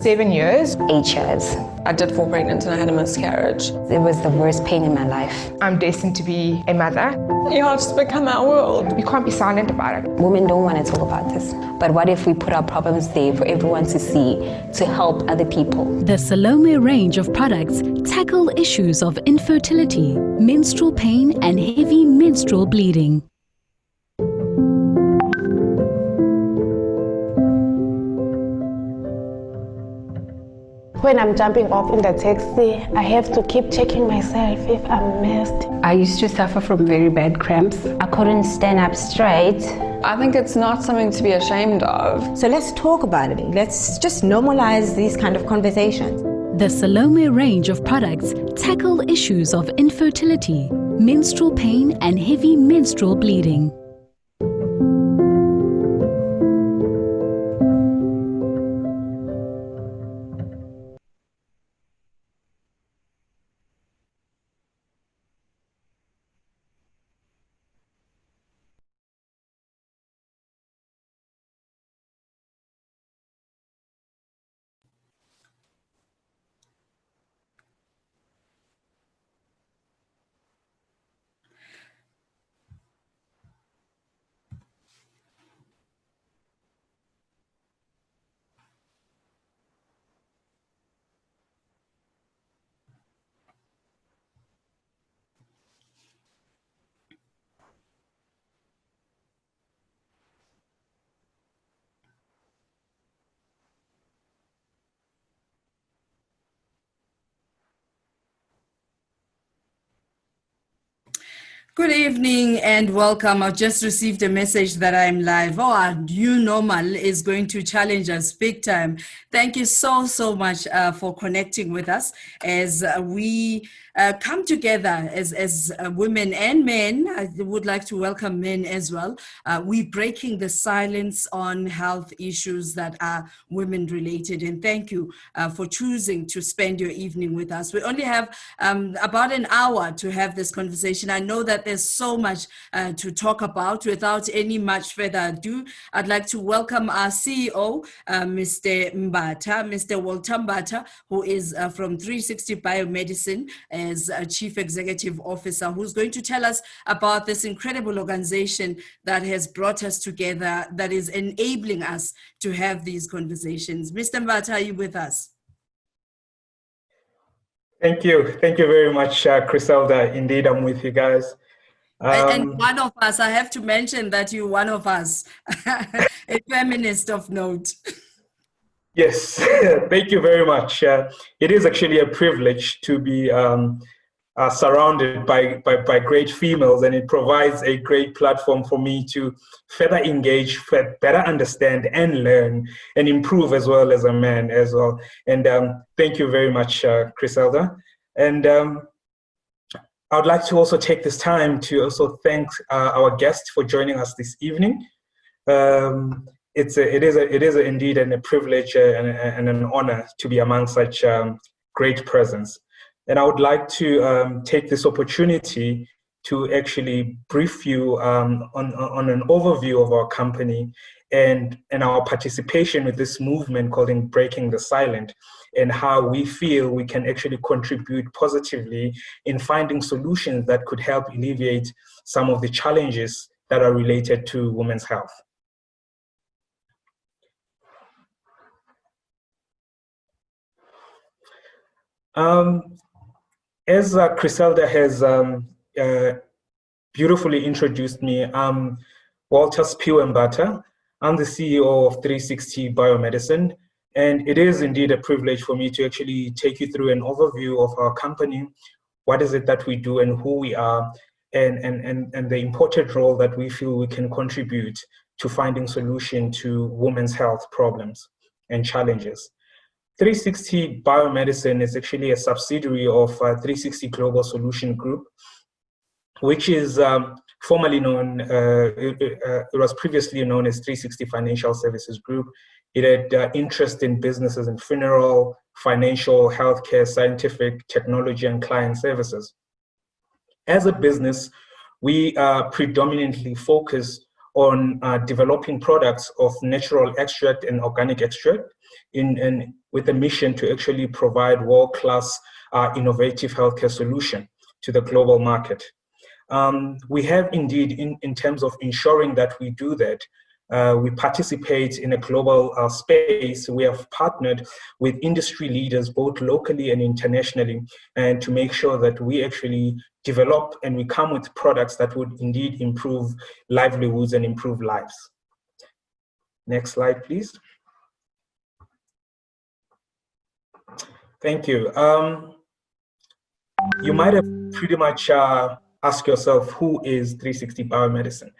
7 years. 8 years. I did fall pregnant and I had a miscarriage. It was the worst pain in my life. I'm destined to be a mother. You have to become our world. We can't be silent about it. Women don't want to talk about this. But what if we put our problems there for everyone to see, to help other people? The Salome range of products tackle issues of infertility, menstrual pain, and heavy menstrual bleeding. When I'm jumping off in the taxi, I have to keep checking myself if I'm messed. I used to suffer from very bad cramps. I couldn't stand up straight. I think it's not something to be ashamed of. So let's talk about it. Let's just normalize these kind of conversations. The Salome range of products tackle issues of infertility, menstrual pain, and heavy menstrual bleeding. Good evening and welcome. I've just received a message that I'm live. Oh, our new normal is going to challenge us big time. Thank you so much for connecting with us as we come together as women and men. I would like to welcome men as well. We're breaking the silence on health issues that are women related. And thank you for choosing to spend your evening with us. We only have about an hour to have this conversation. I know that there's so much to talk about. Without any much further ado, I'd like to welcome our CEO, Mr. Mbatha, Mr. Walter Mbatha, who is from 360 Biomedicine as a Chief Executive Officer, who's going to tell us about this incredible organization that has brought us together, that is enabling us to have these conversations. Mr. Mbatha, are you with us? Thank you very much, Criselda. Indeed, I'm with you guys. And one of us, I have to mention that you're one of us, a feminist of note. Yes, thank you very much. It is actually a privilege to be surrounded by great females, and it provides a great platform for me to further engage, better understand and learn and improve as well as a man as well. And thank you very much, Criselda. And I would like to also take this time to also thank our guests for joining us this evening. It is indeed a privilege and an honor to be among such great presence. And I would like to take this opportunity to actually brief you on an overview of our company and our participation with this movement called Breaking the Silent, and how we feel we can actually contribute positively in finding solutions that could help alleviate some of the challenges that are related to women's health. As Criselda has beautifully introduced me, I'm Walter Mbatha. I'm the CEO of 360 Biomedicine, and it is indeed a privilege for me to actually take you through an overview of our company, what is it that we do and who we are, and the important role that we feel we can contribute to finding solution to women's health problems and challenges. 360 Biomedicine is actually a subsidiary of 360 Global Solution Group, which is formerly known, it was previously known as 360 Financial Services Group. It had interest in businesses in funeral, financial, healthcare, scientific, technology, and client services. As a business, we predominantly focus on developing products of natural extract and organic extract with a mission to actually provide world-class innovative healthcare solution to the global market. We have indeed, in terms of ensuring that we do that, we participate in a global space. We have partnered with industry leaders, both locally and internationally, and to make sure that we actually develop and we come with products that would indeed improve livelihoods and improve lives. Next slide, please. Thank you. You might have pretty much asked yourself, who is 360 Biomedicine?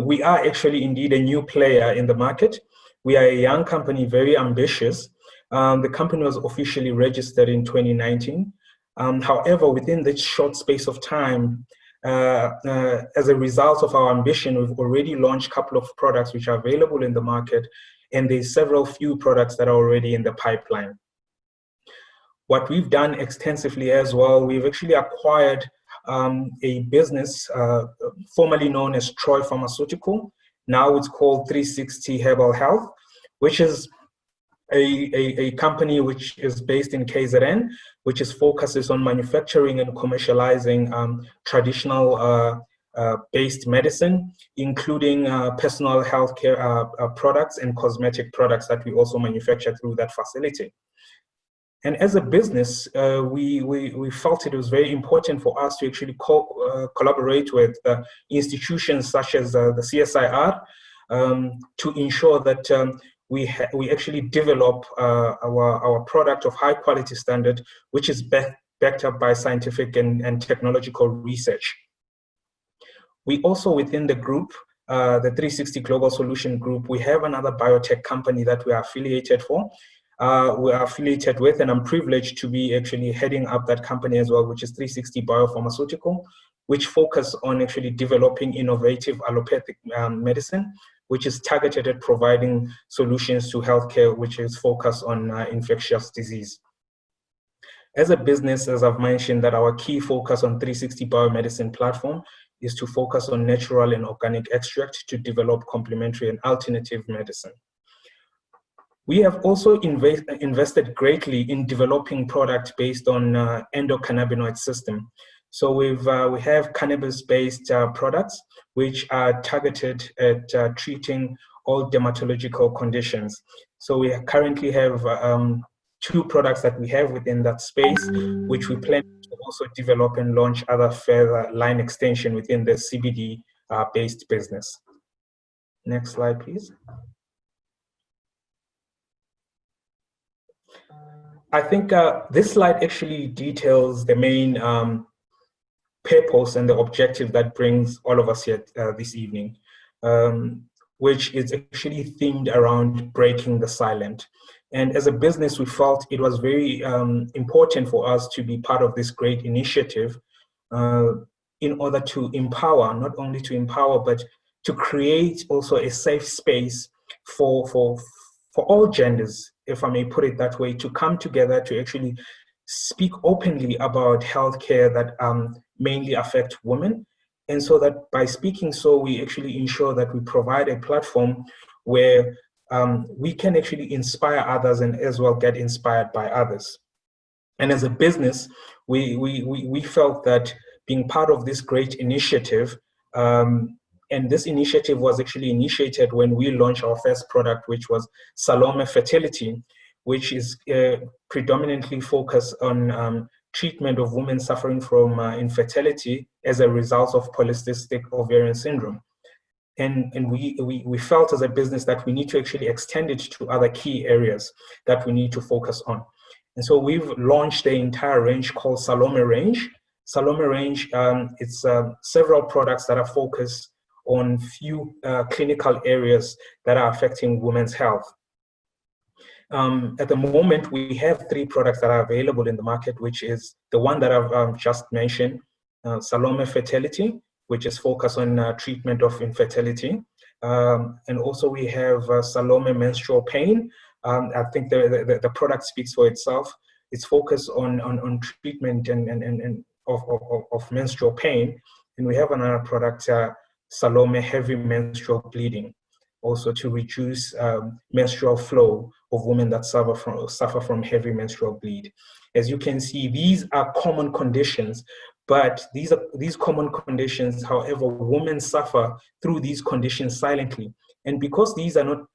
We are actually indeed a new player in the market. We are a young company, very ambitious. The company was officially registered in 2019. However, within this short space of time, as a result of our ambition, we've already launched a couple of products which are available in the market, and there's several few products that are already in the pipeline. What we've done extensively as well, we've actually acquired a business formerly known as Troy Pharmaceutical. Now it's called 360 Herbal Health, which is a company which is based in KZN, which focuses on manufacturing and commercializing traditional based medicine, including personal healthcare products and cosmetic products that we also manufacture through that facility. And as a business, we felt it was very important for us to actually collaborate with institutions such as the CSIR to ensure that we actually develop our product of high quality standard, which is backed up by scientific and technological research. We also, within the group, the 360 Global Solution Group, we have another biotech company that we are affiliated with, and I'm privileged to be actually heading up that company as well, which is 360 Biopharmaceutical, which focus on actually developing innovative allopathic medicine, which is targeted at providing solutions to healthcare, which is focused on infectious disease. As a business, as I've mentioned, that our key focus on 360 Biomedicine platform is to focus on natural and organic extract to develop complementary and alternative medicine. We have also invested greatly in developing products based on endocannabinoid system. So we have cannabis-based products which are targeted at treating all dermatological conditions. So we currently have 2 products that we have within that space, which we plan to also develop and launch other further line extension within the CBD-based business. Next slide, please. I think this slide actually details the main purpose and the objective that brings all of us here this evening, which is actually themed around breaking the silent. And as a business, we felt it was very important for us to be part of this great initiative in order to empower, not only to empower, but to create also a safe space for all genders, if I may put it that way, to come together to actually speak openly about healthcare that mainly affect women. And so that by speaking so, we actually ensure that we provide a platform where we can actually inspire others and as well get inspired by others. And as a business, we felt that being part of this great initiative, and this initiative was actually initiated when we launched our first product, which was Salome Fertility, which is predominantly focused on treatment of women suffering from infertility as a result of polycystic ovarian syndrome. And we felt as a business that we need to actually extend it to other key areas that we need to focus on. And so we've launched the entire range called Salome Range. Salome Range, it's several products that are focused on few clinical areas that are affecting women's health. At the moment, we have 3 products that are available in the market, which is the one that I've just mentioned, Salome Fertility, which is focused on treatment of infertility. And also we have Salome Menstrual Pain. I think the product speaks for itself. It's focused on treatment of menstrual pain. And we have another product, Salome Heavy Menstrual Bleeding, also to reduce menstrual flow of women that suffer from heavy menstrual bleed. As you can see, these are common conditions, but these common conditions, however, women suffer through these conditions silently. And because these are not,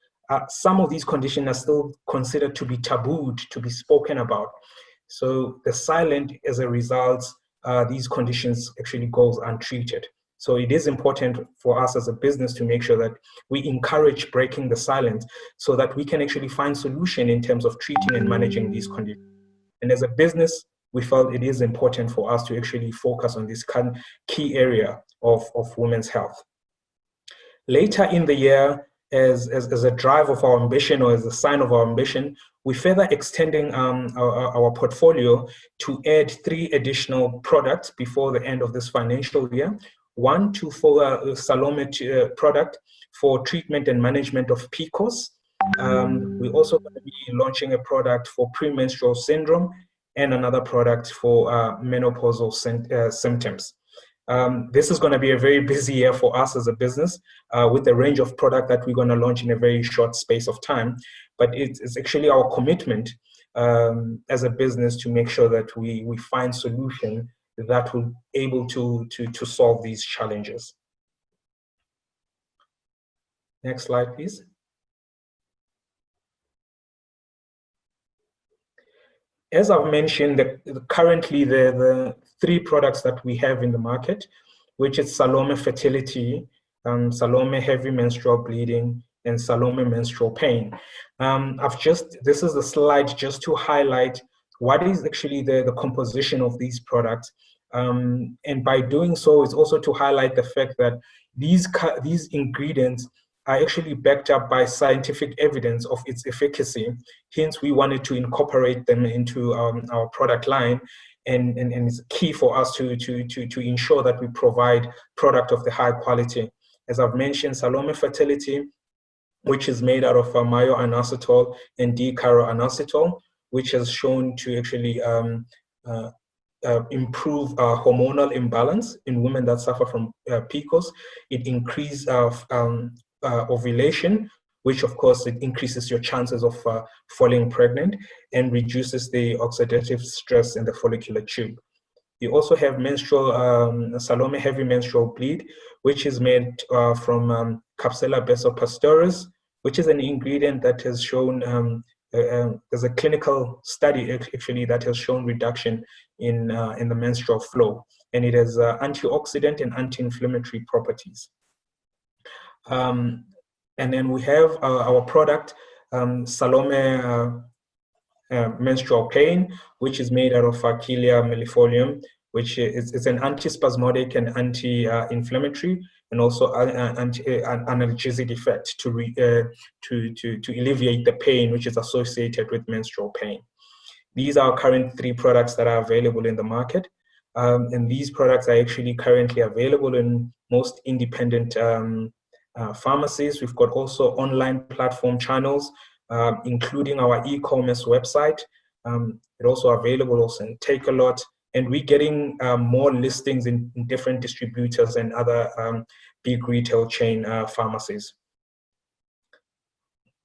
some of these conditions are still considered to be tabooed, to be spoken about. So the silent, as a result, these conditions actually goes untreated. So it is important for us as a business to make sure that we encourage breaking the silence so that we can actually find solution in terms of treating and managing these conditions. And as a business, we felt it is important for us to actually focus on this key area of women's health. Later in the year, as a drive of our ambition or as a sign of our ambition, we're further extending our portfolio to add 3 additional products before the end of this financial year. One, for Salome product for treatment and management of PCOS. We're also going to be launching a product for premenstrual syndrome and another product for menopausal symptoms. This is going to be a very busy year for us as a business with a range of product that we're going to launch in a very short space of time. But it's actually our commitment as a business to make sure that we find solution that will be able to solve these challenges. Next slide, please. As I've mentioned, currently the 3 products that we have in the market, which is Salome Fertility, Salome Heavy Menstrual Bleeding, and Salome Menstrual Pain. This is the slide just to highlight what is actually the composition of these products. And by doing so, it's also to highlight the fact that these ingredients are actually backed up by scientific evidence of its efficacy. Hence, we wanted to incorporate them into our product line, and it's key for us to ensure that we provide product of the high quality. As I've mentioned, Salome Fertility, which is made out of myo-inositol and D-chiro-inositol, which has shown to actually improve hormonal imbalance in women that suffer from PCOS. It increases ovulation, which of course it increases your chances of falling pregnant and reduces the oxidative stress in the follicular tube. You also have Salome Heavy Menstrual Bleed, which is made from Capsella basopastoris, which is an ingredient that has shown, there's a clinical study actually that has shown reduction in the menstrual flow, and it has antioxidant and anti-inflammatory properties. And then we have our product, Salome Menstrual Pain, which is made out of Achillea mellifolium, which is an antispasmodic and anti-inflammatory, and also an analgesic effect to alleviate the pain which is associated with menstrual pain. These are our current 3 products that are available in the market, and these products are actually currently available in most independent pharmacies. We've got also online platform channels, including our e-commerce website. It's also available also in Take-A-Lot, and we're getting more listings in different distributors and other big retail chain pharmacies.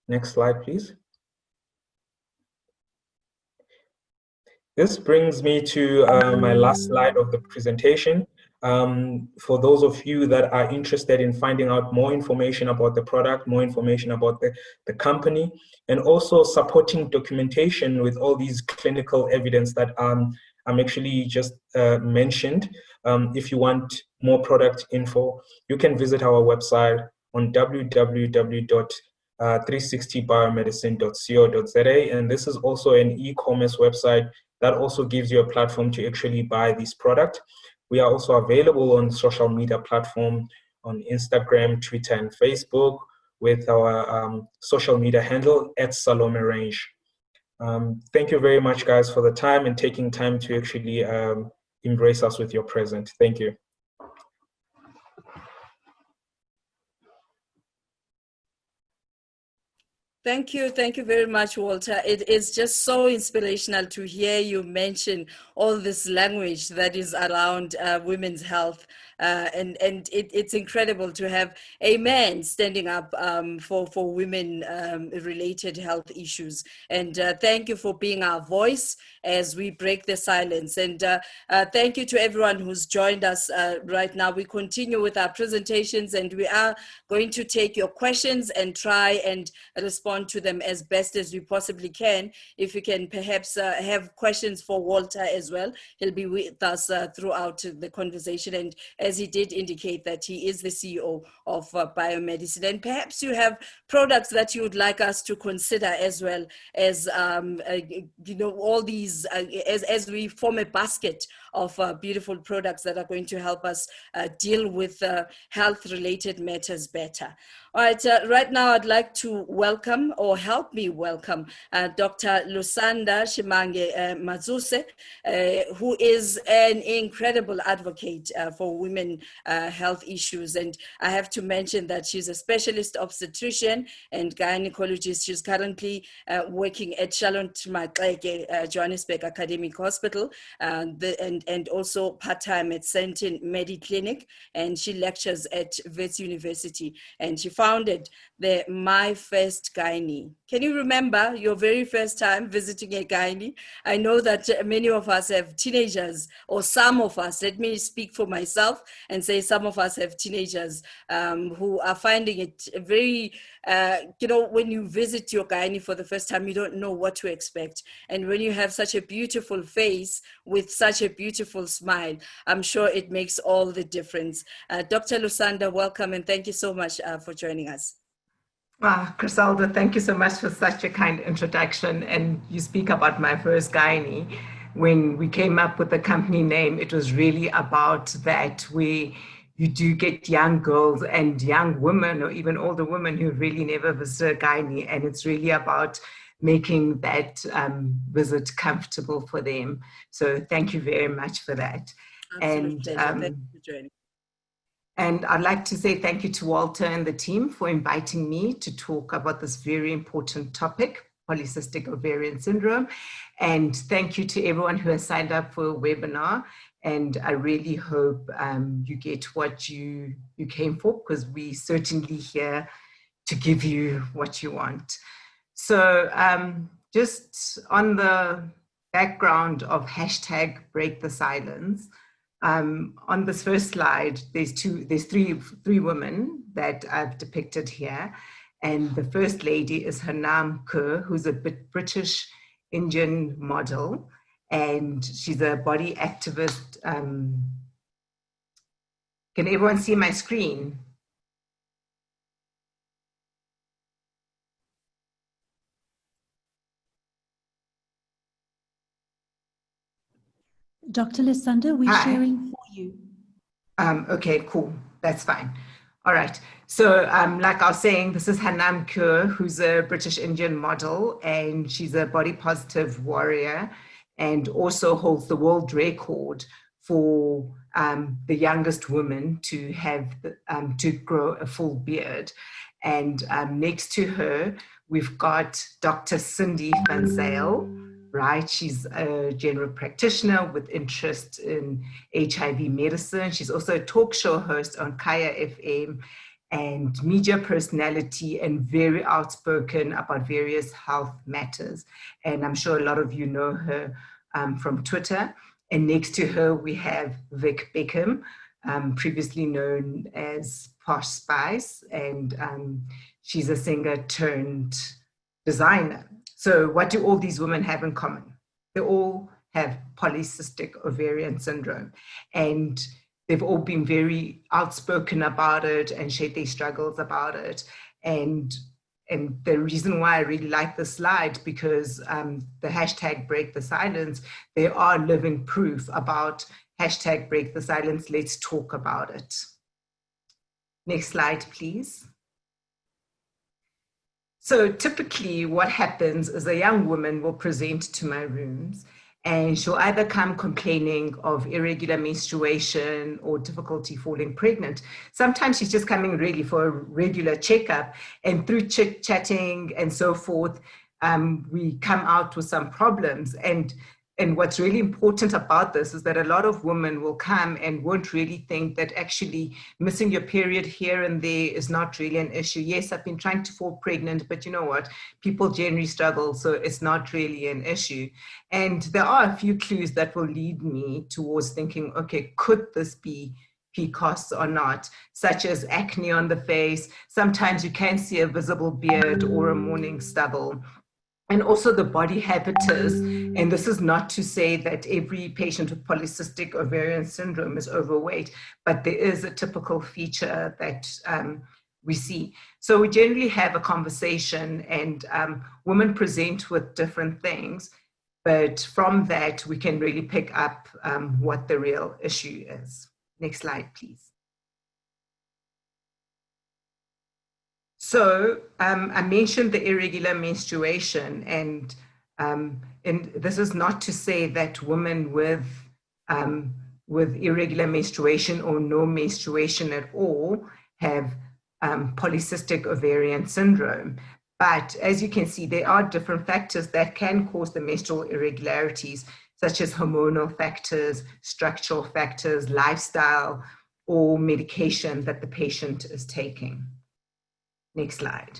Next slide, please. This brings me to my last slide of the presentation. For those of you that are interested in finding out more information about the product, more information about the company, and also supporting documentation with all these clinical evidence that I'm actually just mentioned. If you want more product info, you can visit our website on www.360biomedicine.co.za, and this is also an e-commerce website that also gives you a platform to actually buy this product. We are also available on social media platform on Instagram, Twitter, and Facebook with our social media handle @SalomeRange. Thank you very much, guys, for the time and taking time to actually embrace us with your presence. Thank you. Thank you very much, Walter. It is just so inspirational to hear you mention all this language that is around women's health. And it's incredible to have a man standing up for women related health issues. And thank you for being our voice as we break the silence. And thank you to everyone who's joined us right now. We continue with our presentations, and we are going to take your questions and try and respond to them as best as we possibly can. If you can perhaps have questions for Walter as well, he'll be with us throughout the conversation. And as he did indicate that he is the CEO of biomedicine, and perhaps you have products that you would like us to consider as well as all these as we form a basket of beautiful products that are going to help us deal with health related matters better. All right, right now I'd like to welcome, or help me welcome, Dr. Lusanda Shimange Matsose, who is an incredible advocate for women health issues. And I have to mention that she's a specialist obstetrician and gynecologist. She's currently working at Charlotte Maxeke, Johannesburg Academic Hospital, and also part-time at Sentin Mediclinic, and she lectures at Wits University, and she founded the My First Gynae. Can you remember your very first time visiting a gynae? I know that many of us have teenagers, or some of us, let me speak for myself and say some of us have teenagers who are finding it very, when you visit your gynae for the first time, you don't know what to expect. And when you have such a beautiful face with such a beautiful smile, I'm sure it makes all the difference. Dr. Lusanda, welcome, and thank you so much for joining us. Criselda, thank you so much for such a kind introduction. And you speak about my first gynae. When we came up with the company name, it was really about that you do get young girls and young women, or even older women, who really never visit a gynae. And it's really about making that visit comfortable for them. So thank you very much for that. Absolutely. Thank you for joining. And I'd like to say thank you to Walter and the team for inviting me to talk about this very important topic, polycystic ovarian syndrome. And thank you to everyone who has signed up for a webinar. And I really hope you get what you came for, because we certainly here to give you what you want. So just on the background of hashtag Break the Silence, on this first slide, there's three women that I've depicted here. And the first lady is Hanam Kaur, who's a British Indian model, and she's a body activist. Can everyone see my screen? Dr. Lusanda, we're sharing for you. Okay, cool. That's fine. All right. So like I was saying, this is Hanam Kaur, who's a British Indian model, and she's a body positive warrior, and also holds the world record for the youngest woman to have to grow a full beard. And next to her, we've got Dr. Sindi van Zyl, right? She's a general practitioner with interest in HIV medicine. She's also a talk show host on Kaya FM and media personality, and very outspoken about various health matters. And I'm sure a lot of you know her from Twitter. And next to her, we have Vic Beckham, previously known as Posh Spice, and she's a singer turned designer. So what do all these women have in common? They all have polycystic ovarian syndrome, and they've all been very outspoken about it and shared their struggles about it. And the reason why I really like this slide, because the hashtag Break the Silence, they are living proof about hashtag Break the Silence. Let's talk about it. Next slide, please. So typically what happens is a young woman will present to my rooms, And she'll either come complaining of irregular menstruation or difficulty falling pregnant. Sometimes she's just coming really for a regular checkup, and through chit-chatting and so forth, we come out with some problems. And what's really important about this is that a lot of women will come and won't really think that actually missing your period here and there is not really an issue. Yes, I've been trying to fall pregnant, but you know what? People generally struggle, so it's not really an issue. And there are a few clues that will lead me towards thinking, okay, could this be PCOS or not, such as acne on the face. Sometimes you can see a visible beard or a morning stubble. And also the body habitus, and this is not to say that every patient with polycystic ovarian syndrome is overweight, but there is a typical feature that we see. So we generally have a conversation, and women present with different things, but from that we can really pick up what the real issue is. Next slide, please. So I mentioned the irregular menstruation, and this is not to say that women with irregular menstruation or no menstruation at all have polycystic ovarian syndrome. But as you can see, there are different factors that can cause the menstrual irregularities, such as hormonal factors, structural factors, lifestyle, or medication that the patient is taking. Next slide.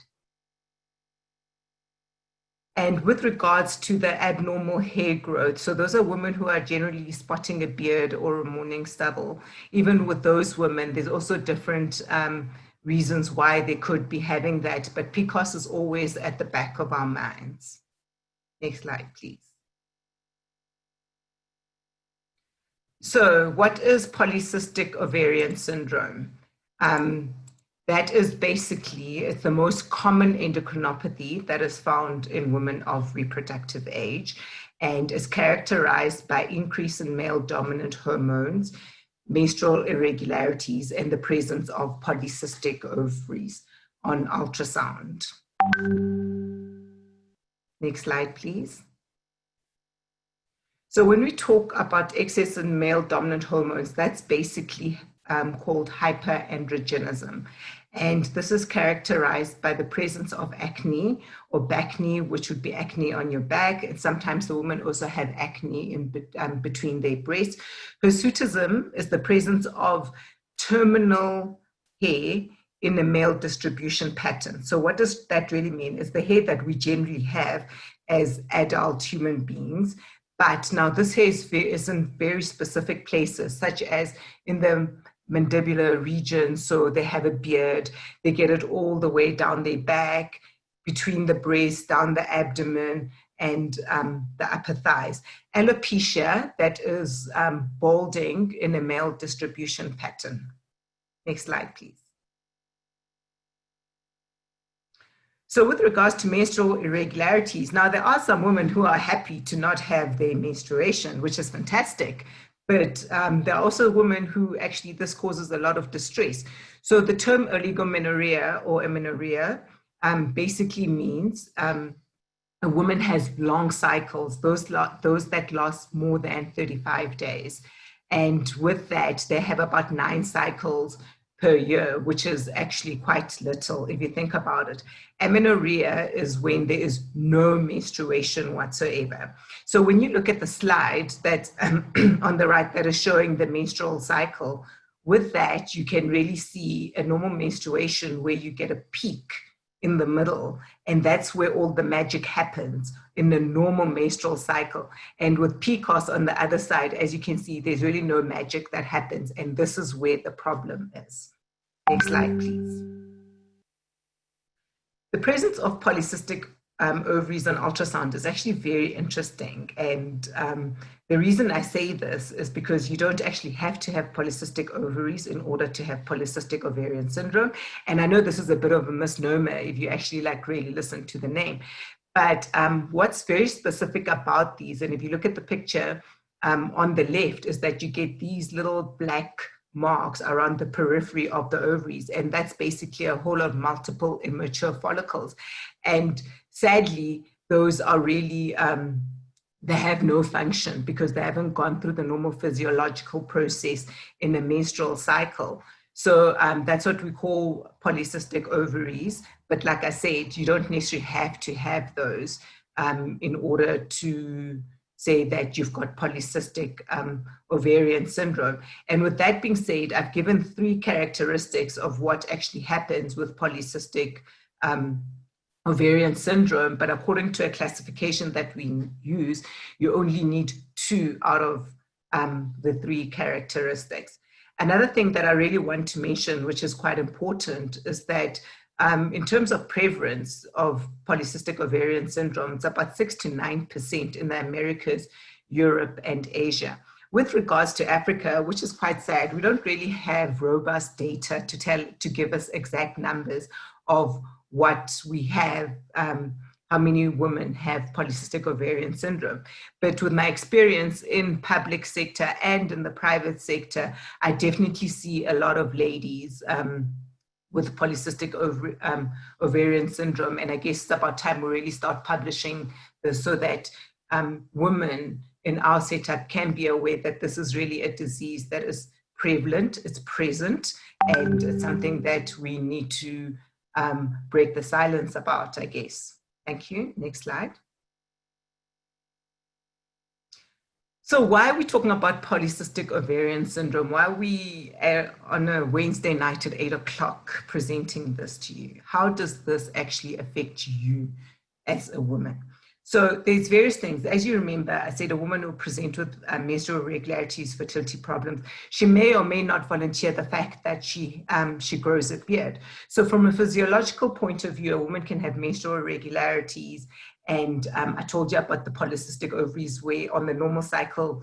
And with regards to the abnormal hair growth, so those are women who are generally spotting a beard or a morning stubble. Even with those women, there's also different reasons why they could be having that, but PCOS is always at the back of our minds. Next slide, please. So what is polycystic ovarian syndrome? That is basically, it's the most common endocrinopathy that is found in women of reproductive age, and is characterized by increase in male dominant hormones, menstrual irregularities, and the presence of polycystic ovaries on ultrasound. Next slide, please. So when we talk about excess in male dominant hormones, that's basically called hyperandrogenism. And this is characterized by the presence of acne or bacne, which would be acne on your back. And sometimes the women also have acne in between their breasts. Hirsutism is the presence of terminal hair in a male distribution pattern. So what does that really mean? It's the hair that we generally have as adult human beings. But now this hair is in very specific places, such as in the mandibular region. So they have a beard, they get it all the way down their back, between the breast, down the abdomen, and the upper thighs. Alopecia, that is balding in a male distribution pattern. Next slide, please. So with regards to menstrual irregularities, now there are some women who are happy to not have their menstruation, which is fantastic. But there are also women who actually this causes a lot of distress. So the term oligomenorrhea or amenorrhea basically means a woman has long cycles, those that last more than 35 days. And with that, they have about 9 cycles per year, which is actually quite little if you think about it. Amenorrhea is when there is no menstruation whatsoever. So when you look at the slide that's on the right that is showing the menstrual cycle, with that you can really see a normal menstruation where you get a peak in the middle, and that's where all the magic happens in the normal menstrual cycle. And with PCOS on the other side, as you can see, there's really no magic that happens, and this is where the problem is. Next slide, please. The presence of polycystic ovaries on ultrasound is actually very interesting, and the reason I say this is because you don't actually have to have polycystic ovaries in order to have polycystic ovarian syndrome. And I know this is a bit of a misnomer if you actually really listen to the name, but what's very specific about these, and if you look at the picture on the left, is that you get these little black marks around the periphery of the ovaries, and that's basically a whole of multiple immature follicles. And sadly, those are really they have no function because they haven't gone through the normal physiological process in a menstrual cycle. So that's what we call polycystic ovaries. But like I said, you don't necessarily have to have those in order to say that you've got polycystic ovarian syndrome. And with that being said, I've given 3 characteristics of what actually happens with polycystic ovarian syndrome, but according to a classification that we use, you only need 2 out of the 3 characteristics. Another thing that I really want to mention, which is quite important, is that in terms of prevalence of polycystic ovarian syndrome, it's about 6 to 9% in the Americas, Europe, and Asia. With regards to Africa, which is quite sad, we don't really have robust data to give us exact numbers of what we have, how many women have polycystic ovarian syndrome. But with my experience in public sector and in the private sector, I definitely see a lot of ladies with polycystic ovarian syndrome. And I guess it's about time we really start publishing this so that women in our setup can be aware that this is really a disease that is prevalent, it's present, and it's something that we need to break the silence about, I guess. Thank you. Next slide. So why are we talking about polycystic ovarian syndrome? Why are we on a Wednesday night at 8 o'clock presenting this to you? How does this actually affect you as a woman? So there's various things. As you remember, I said a woman will present with menstrual irregularities, fertility problems. She may or may not volunteer the fact that she grows a beard. So from a physiological point of view, a woman can have menstrual irregularities. And I told you about the polycystic ovaries, where on the normal cycle,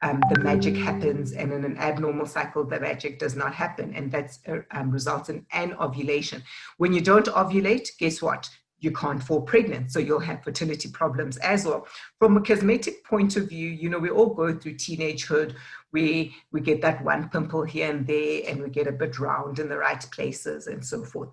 the magic happens, and in an abnormal cycle, the magic does not happen. And that results in an ovulation. When you don't ovulate, guess what? You can't fall pregnant, so you'll have fertility problems as well. From a cosmetic point of view, you know, we all go through teenagehood. We get that one pimple here and there, and we get a bit round in the right places and so forth.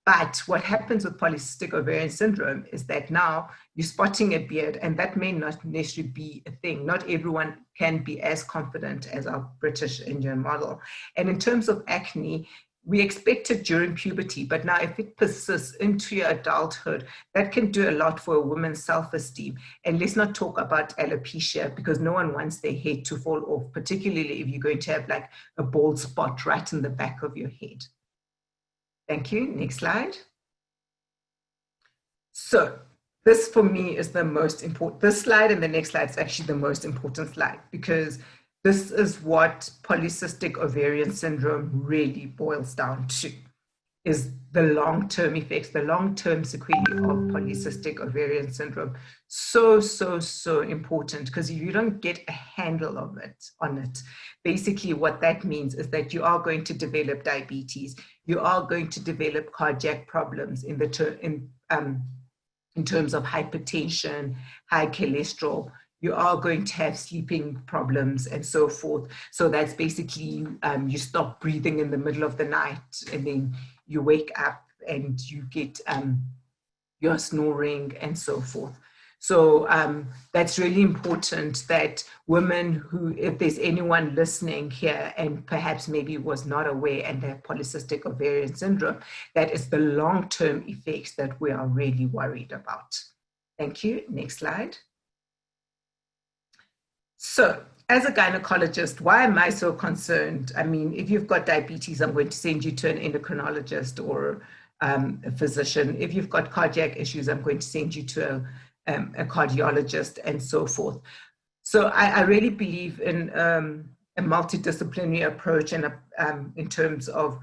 But what happens with polycystic ovarian syndrome is that now you're spotting a beard, and that may not necessarily be a thing. Not everyone can be as confident as our British Indian model. And in terms of acne, we expect it during puberty, but now if it persists into your adulthood, that can do a lot for a woman's self-esteem. And let's not talk about alopecia, because no one wants their head to fall off, particularly if you're going to have like a bald spot right in the back of your head. Thank you. Next slide. So this for me is the most important. This slide and the next slide is actually the most important slide, because this is what polycystic ovarian syndrome really boils down to, is the long-term effects, the long-term sequelae of polycystic ovarian syndrome. So, so, so important, because if you don't get a handle of it, basically what that means is that you are going to develop diabetes, you are going to develop cardiac problems in terms of hypertension, high cholesterol. You are going to have sleeping problems and so forth. So that's basically you stop breathing in the middle of the night, and then you wake up and you get you're snoring and so forth. So that's really important that women who, if there's anyone listening here and perhaps maybe was not aware and they have polycystic ovarian syndrome, that is the long-term effects that we are really worried about. Thank you. Next slide. So as a gynecologist, why am I so concerned? I mean, if you've got diabetes, I'm going to send you to an endocrinologist or a physician. If you've got cardiac issues, I'm going to send you to a cardiologist and so forth. So I really believe in a multidisciplinary approach and in terms of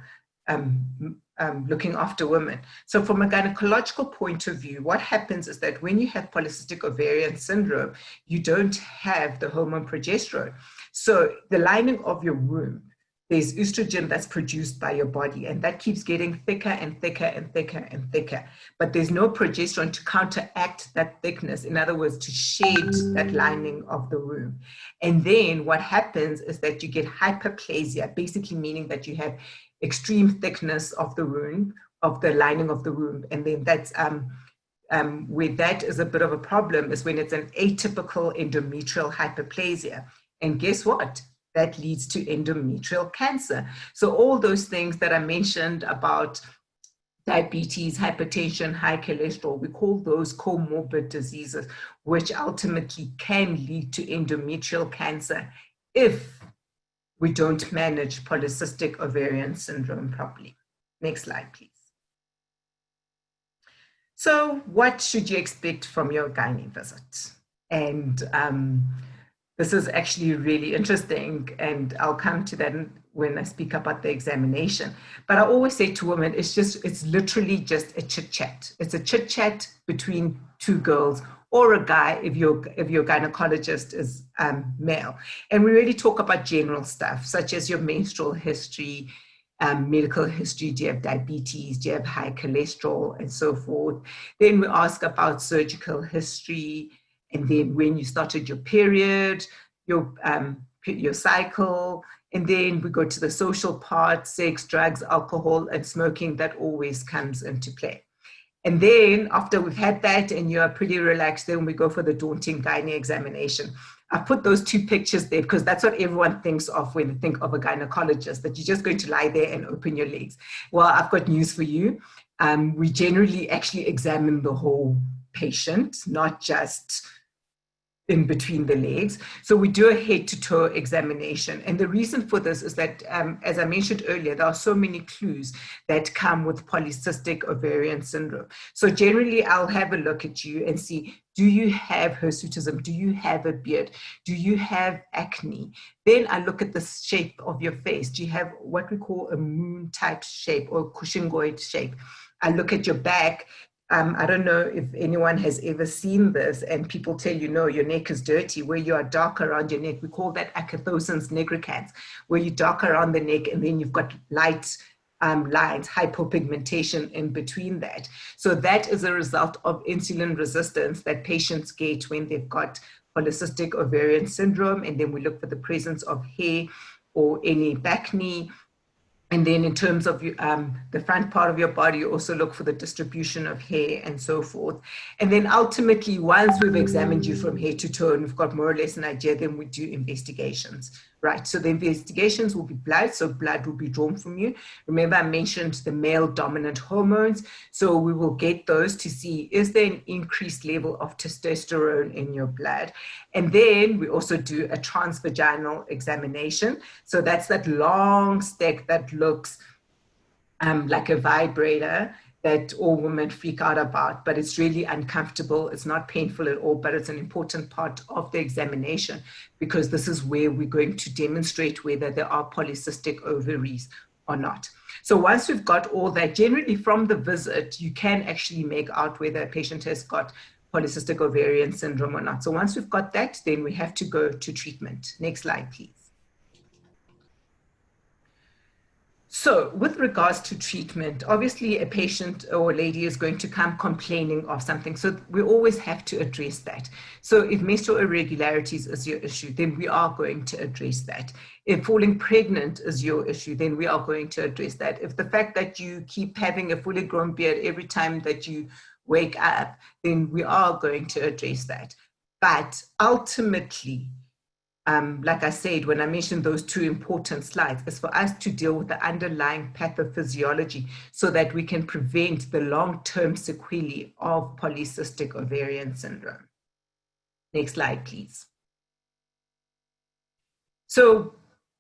looking after women. So from a gynecological point of view, what happens is that when you have polycystic ovarian syndrome, you don't have the hormone progesterone. So the lining of your womb, there's estrogen that's produced by your body, and that keeps getting thicker and thicker and thicker and thicker. But there's no progesterone to counteract that thickness. In other words, to shed that lining of the womb. And then what happens is that you get hyperplasia, basically meaning that you have extreme thickness of the womb, of the lining of the womb, and then that's where that is a bit of a problem is when it's an atypical endometrial hyperplasia. And guess what? That leads to endometrial cancer. So all those things that I mentioned about diabetes, hypertension, high cholesterol, we call those comorbid diseases, which ultimately can lead to endometrial cancer if we don't manage polycystic ovarian syndrome properly. Next slide, please. So what should you expect from your gynae visit? And this is actually really interesting, and I'll come to that when I speak about the examination. But I always say to women, it's literally just a chit chat. It's a chit chat between two girls or a guy if your gynecologist is male. And we really talk about general stuff, such as your menstrual history, medical history. Do you have diabetes? Do you have high cholesterol, and so forth? Then we ask about surgical history, and then when you started your period, your cycle, and then we go to the social part, sex, drugs, alcohol, and smoking. That always comes into play. And then after we've had that and you are pretty relaxed, then we go for the daunting gynae examination. I put those two pictures there because that's what everyone thinks of when they think of a gynecologist, that you're just going to lie there and open your legs. Well, I've got news for you. We generally actually examine the whole patient, not just in between the legs. So we do a head-to-toe examination. And the reason for this is that, as I mentioned earlier, there are so many clues that come with polycystic ovarian syndrome. So generally, I'll have a look at you and see, do you have hirsutism? Do you have a beard? Do you have acne? Then I look at the shape of your face. Do you have what we call a moon-type shape or cushingoid shape? I look at your back. I don't know if anyone has ever seen this, and people tell you, no, your neck is dirty, where you are dark around your neck. We call that acanthosis nigricans, where you dark around the neck and then you've got light lines, hypopigmentation in between that. So that is a result of insulin resistance that patients get when they've got polycystic ovarian syndrome. And then we look for the presence of hair or any acne. And then in terms of the front part of your body, you also look for the distribution of hair and so forth. And then ultimately, once we've examined you from head to toe and we've got more or less an idea, then we do investigations, right? So the investigations will be blood. So blood will be drawn from you. Remember, I mentioned the male dominant hormones. So we will get those to see, is there an increased level of testosterone in your blood? And then we also do a transvaginal examination. So that's that long stick that looks like a vibrator that all women freak out about, but it's really uncomfortable. It's not painful at all, but it's an important part of the examination because this is where we're going to demonstrate whether there are polycystic ovaries or not. So once we've got all that, generally from the visit, you can actually make out whether a patient has got polycystic ovarian syndrome or not. So once we've got that, then we have to go to treatment. Next slide, please. So with regards to treatment, obviously a patient or a lady is going to come complaining of something. So we always have to address that. So if menstrual irregularities is your issue, then we are going to address that. If falling pregnant is your issue, then we are going to address that. If the fact that you keep having a fully grown beard every time that you wake up, then we are going to address that. But ultimately, like I said, when I mentioned those two important slides, is for us to deal with the underlying pathophysiology so that we can prevent the long-term sequelae of polycystic ovarian syndrome. Next slide, please. So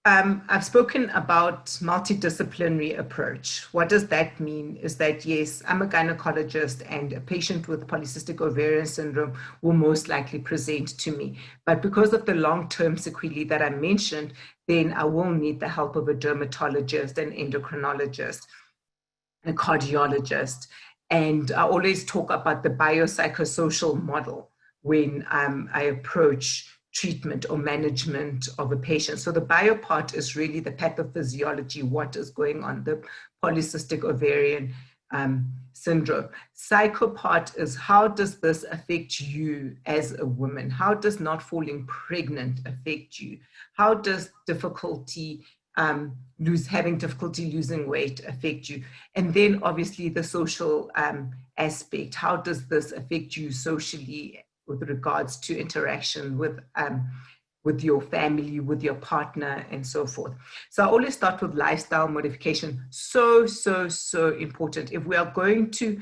I've spoken about multidisciplinary approach. What does that mean? Is that, yes, I'm a gynecologist and a patient with polycystic ovarian syndrome will most likely present to me. But because of the long-term sequelae that I mentioned, then I will need the help of a dermatologist, an endocrinologist, a cardiologist. And I always talk about the biopsychosocial model when I approach treatment or management of a patient. So the bio part is really the pathophysiology, what is going on, the polycystic ovarian syndrome. Psycho part is how does this affect you as a woman? How does not falling pregnant affect you? How does difficulty having difficulty losing weight affect you? And then obviously the social aspect. How does this affect you socially with regards to interaction with your family, with your partner, and so forth? So I always start with lifestyle modification. So important. If we are going to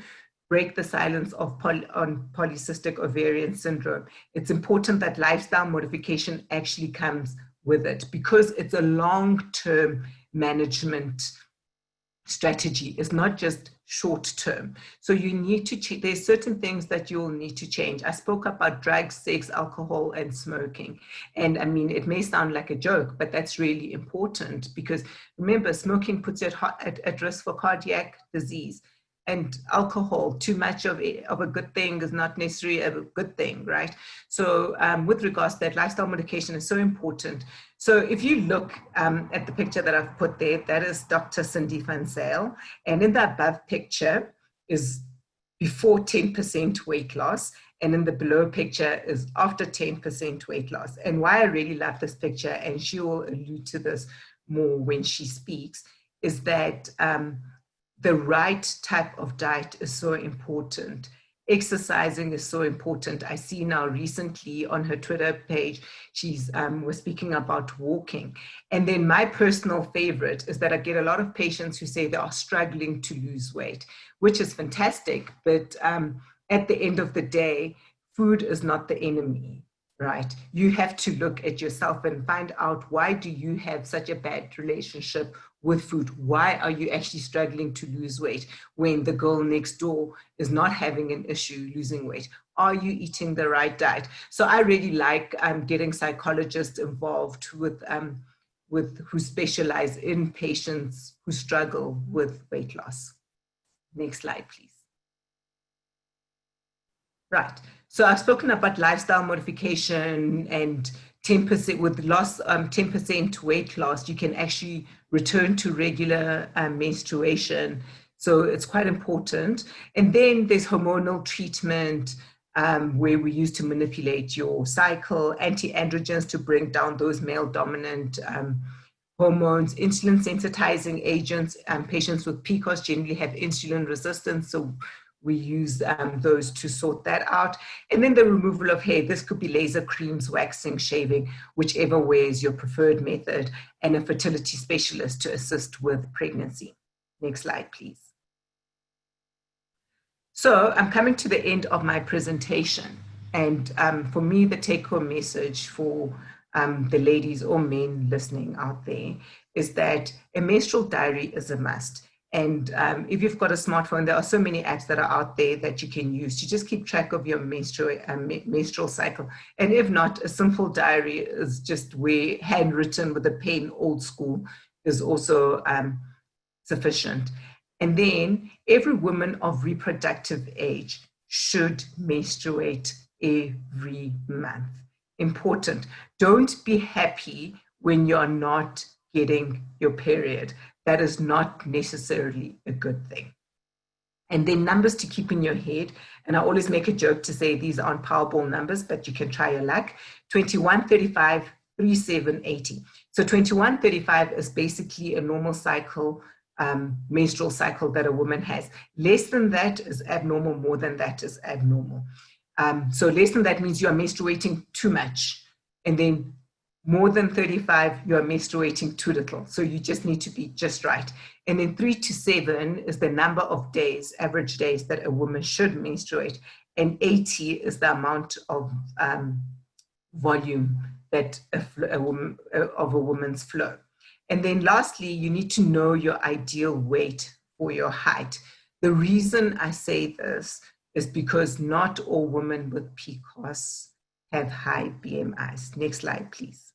break the silence on polycystic ovarian syndrome, it's important that lifestyle modification actually comes with it, because it's a long-term management strategy. It's not just short-term. So you need to there's certain things that you'll need to change. I spoke about drugs, sex, alcohol, and smoking. And I mean, it may sound like a joke, but that's really important, because remember, smoking puts you at risk for cardiac disease. And alcohol, too much of a good thing is not necessarily a good thing, right? So with regards to that, lifestyle modification is so important. So if you look at the picture that I've put there, that is Dr. Sindi van Zyl. And in the above picture is before 10% weight loss. And in the below picture is after 10% weight loss. And why I really love this picture, and she will allude to this more when she speaks, is that the right type of diet is so important. Exercising is so important. I see now recently on her Twitter page, she's was speaking about walking. And then my personal favorite is that I get a lot of patients who say they are struggling to lose weight, which is fantastic. But at the end of the day, food is not the enemy, right? You have to look at yourself and find out, why do you have such a bad relationship with food? Why are you actually struggling to lose weight when the girl next door is not having an issue losing weight? Are you eating the right diet? So I really like getting psychologists involved with who specialize in patients who struggle with weight loss. Next slide, please. Right. So I've spoken about lifestyle modification, and 10% with loss, 10% weight loss, you can actually return to regular menstruation. So it's quite important. And then there's hormonal treatment, where we use to manipulate your cycle, anti-androgens to bring down those male dominant hormones, insulin sensitizing agents. Patients with PCOS generally have insulin resistance, so we use those to sort that out. And then the removal of hair. This could be laser creams, waxing, shaving, whichever way is your preferred method, and a fertility specialist to assist with pregnancy. Next slide, please. So I'm coming to the end of my presentation. And for me, the take-home message for the ladies or men listening out there is that a menstrual diary is a must. And if you've got a smartphone, there are so many apps that are out there that you can use to just keep track of your menstrual cycle. And if not, a simple diary is just where handwritten with a pen, old school, is also sufficient. And then every woman of reproductive age should menstruate every month. Important. Don't be happy when you're not getting your period. That is not necessarily a good thing. And then numbers to keep in your head. And I always make a joke to say these aren't Powerball numbers, but you can try your luck. 21, 35, 37, 80. So 21, 35 is basically a normal cycle, menstrual cycle that a woman has. Less than that is abnormal, more than that is abnormal. So less than that means you are menstruating too much. And then more than 35, you are menstruating too little. So you just need to be just right. And then 3 to 7 is the number of days, average days, that a woman should menstruate. And 80 is the amount of volume that a woman's flow. And then lastly, you need to know your ideal weight for your height. The reason I say this is because not all women with PCOS have high BMIs. Next slide, please.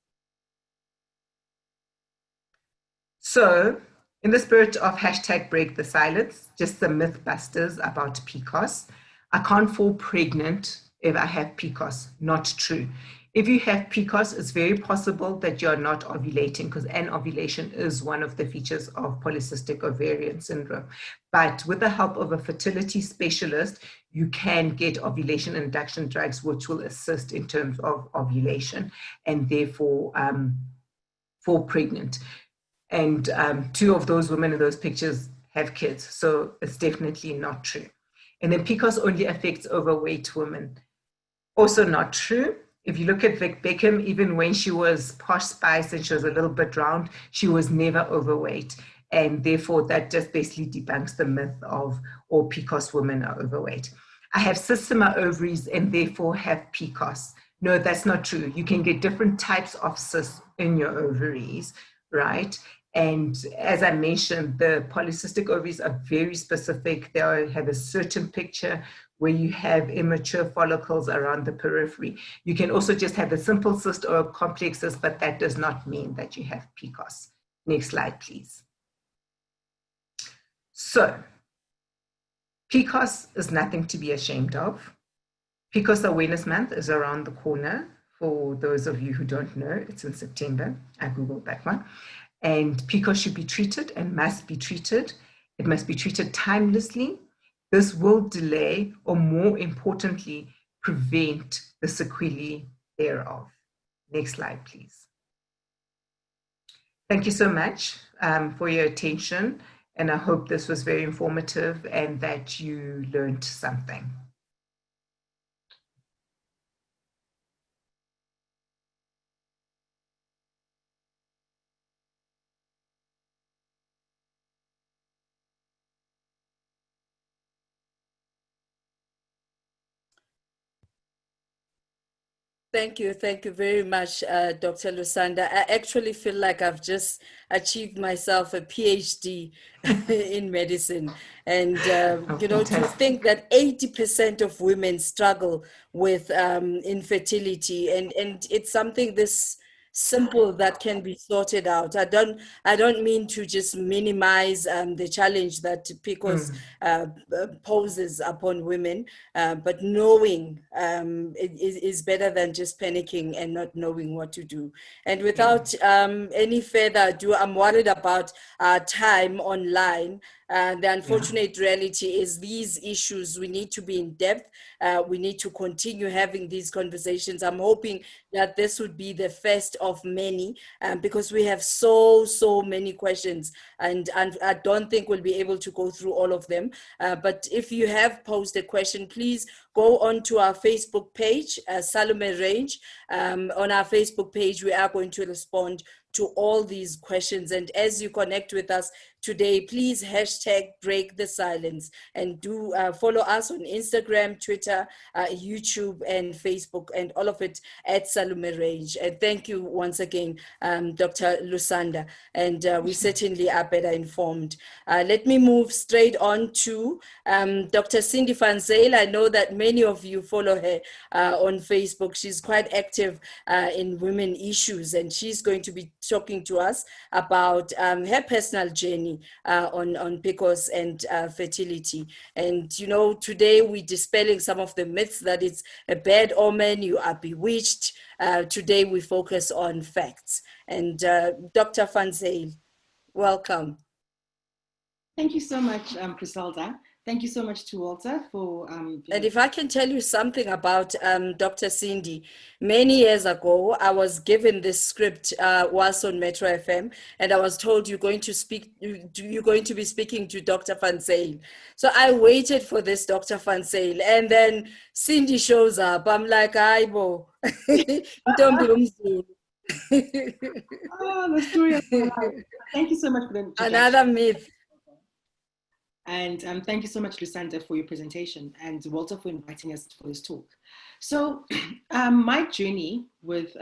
So, in the spirit of hashtag break the silence, just some myth busters about PCOS. I can't fall pregnant if I have PCOS. Not true. If you have PCOS, it's very possible that you're not ovulating, because anovulation is one of the features of polycystic ovarian syndrome. But with the help of a fertility specialist, you can get ovulation induction drugs, which will assist in terms of ovulation and therefore fall pregnant. And 2 of those women in those pictures have kids. So it's definitely not true. And then PCOS only affects overweight women. Also not true. If you look at Vic Beckham, even when she was Posh Spice and she was a little bit round, she was never overweight. And therefore, that just basically debunks the myth of all PCOS women are overweight. I have cistima ovaries and therefore have PCOS. No, that's not true. You can get different types of cysts in your ovaries, right? And as I mentioned, the polycystic ovaries are very specific. They have a certain picture where you have immature follicles around the periphery. You can also just have a simple cyst or a complex cyst, but that does not mean that you have PCOS. Next slide, please. So, PCOS is nothing to be ashamed of. PCOS Awareness Month is around the corner. For those of you who don't know, it's in September. I Googled that one. And PCOS should be treated and must be treated. It must be treated timelessly. This will delay, or more importantly, prevent the sequelae thereof. Next slide, please. Thank you so much for your attention. And I hope this was very informative and that you learned something. Thank you very much, Dr. Lusanda. I actually feel like I've just achieved myself a PhD in medicine. And, you know, to think that 80% of women struggle with infertility, and it's something this simple that can be sorted out. I don't mean to just minimize the challenge that PCOS poses upon women, but knowing is better than just panicking and not knowing what to do. And without any further ado, I'm worried about our time online. The unfortunate reality is these issues, we need to be in depth. We need to continue having these conversations. I'm hoping that this would be the first of many, because we have so many questions, and I don't think we'll be able to go through all of them. But if you have posed a question, please go on to our Facebook page, Salome Range. On our Facebook page, we are going to respond to all these questions. And as you connect with us today, please hashtag break the silence, and do follow us on Instagram, Twitter, YouTube, and Facebook, and all of it at Salome Range. And thank you once again, Dr. Lusanda. And we certainly are better informed. Let me move straight on to Dr. Sindi van Zyl. I know that many of you follow her on Facebook. She's quite active in women issues, and she's going to be talking to us about her personal journey on PCOS and fertility. And, you know, today we're dispelling some of the myths that it's a bad omen, you are bewitched. Today we focus on facts. And Dr. van Zyl, welcome. Thank you so much, Criselda. Thank you so much to Walter for... And if I can tell you something about Dr. Sindi, many years ago, I was given this script whilst on Metro FM, and I was told you're going to be speaking to Dr. van Zyl. So I waited for this Dr. van Zyl, and then Sindi shows up. I'm like, Aibo, don't be umzulu. Oh, the story of my life. Thank you so much for the introduction. Another myth. And thank you so much, Lusanda, for your presentation, and Walter for inviting us for this talk. So my journey with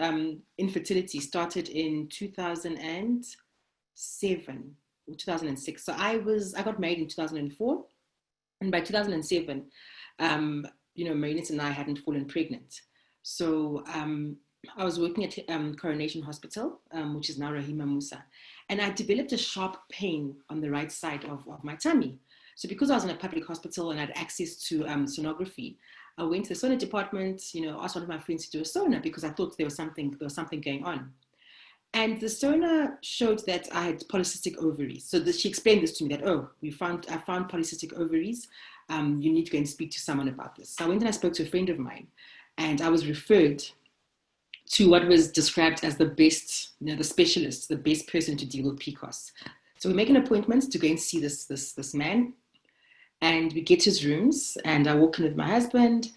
infertility started in 2007 or 2006. So I got married in 2004, and by 2007, you know, Marinette and I hadn't fallen pregnant. So I was working at Coronation Hospital, which is now Rahima Musa, and I developed a sharp pain on the right side of my tummy. So because I was in a public hospital and I had access to sonography, I went to the sauna department, you know, asked one of my friends to do a sauna because I thought there was something going on. And the sauna showed that I had polycystic ovaries. So she explained this to me that, oh, I found polycystic ovaries. You need to go and speak to someone about this. So I went and I spoke to a friend of mine, and I was referred to what was described as the best, the specialist, the best person to deal with PCOS. So we make an appointment to go and see this man, and we get to his rooms, and I walk in with my husband,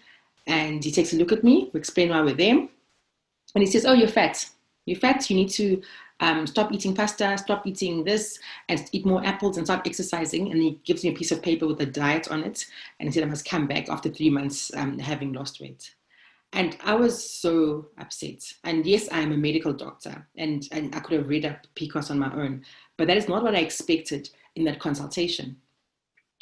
and he takes a look at me. We explain why we're there, and he says, "Oh, you're fat. You're fat. You need to stop eating pasta, stop eating this, and eat more apples and start exercising." And he gives me a piece of paper with a diet on it, and he said I must come back after 3 months having lost weight. And I was so upset. And yes, I am a medical doctor, and I could have read up PCOS on my own, but that is not what I expected in that consultation.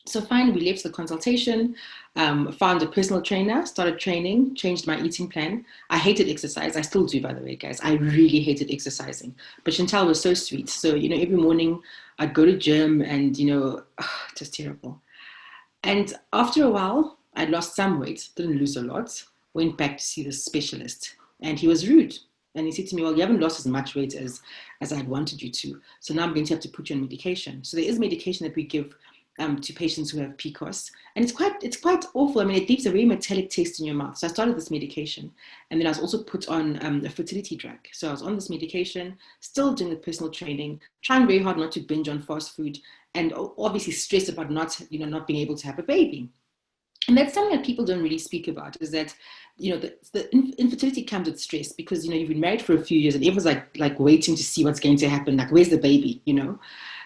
So finally, we left the consultation, found a personal trainer, started training, changed my eating plan. I hated exercise. I still do, by the way, guys. I really hated exercising. But Chantal was so sweet. So, every morning I'd go to gym and, just terrible. And after a while, I'd lost some weight, didn't lose a lot, went back to see the specialist. And he was rude. And he said to me, "Well, you haven't lost as much weight as I'd wanted you to. So now I'm going to have to put you on medication." So there is medication that we give to patients who have PCOS, and it's quite awful. I mean, it leaves a very metallic taste in your mouth. So I started this medication, and then I was also put on a fertility drug. So I was on this medication, still doing the personal training, trying very hard not to binge on fast food, and obviously stressed about not being able to have a baby. And that's something that people don't really speak about, is that, the infertility comes with stress because, you've been married for a few years and everyone's like waiting to see what's going to happen. Like, where's the baby,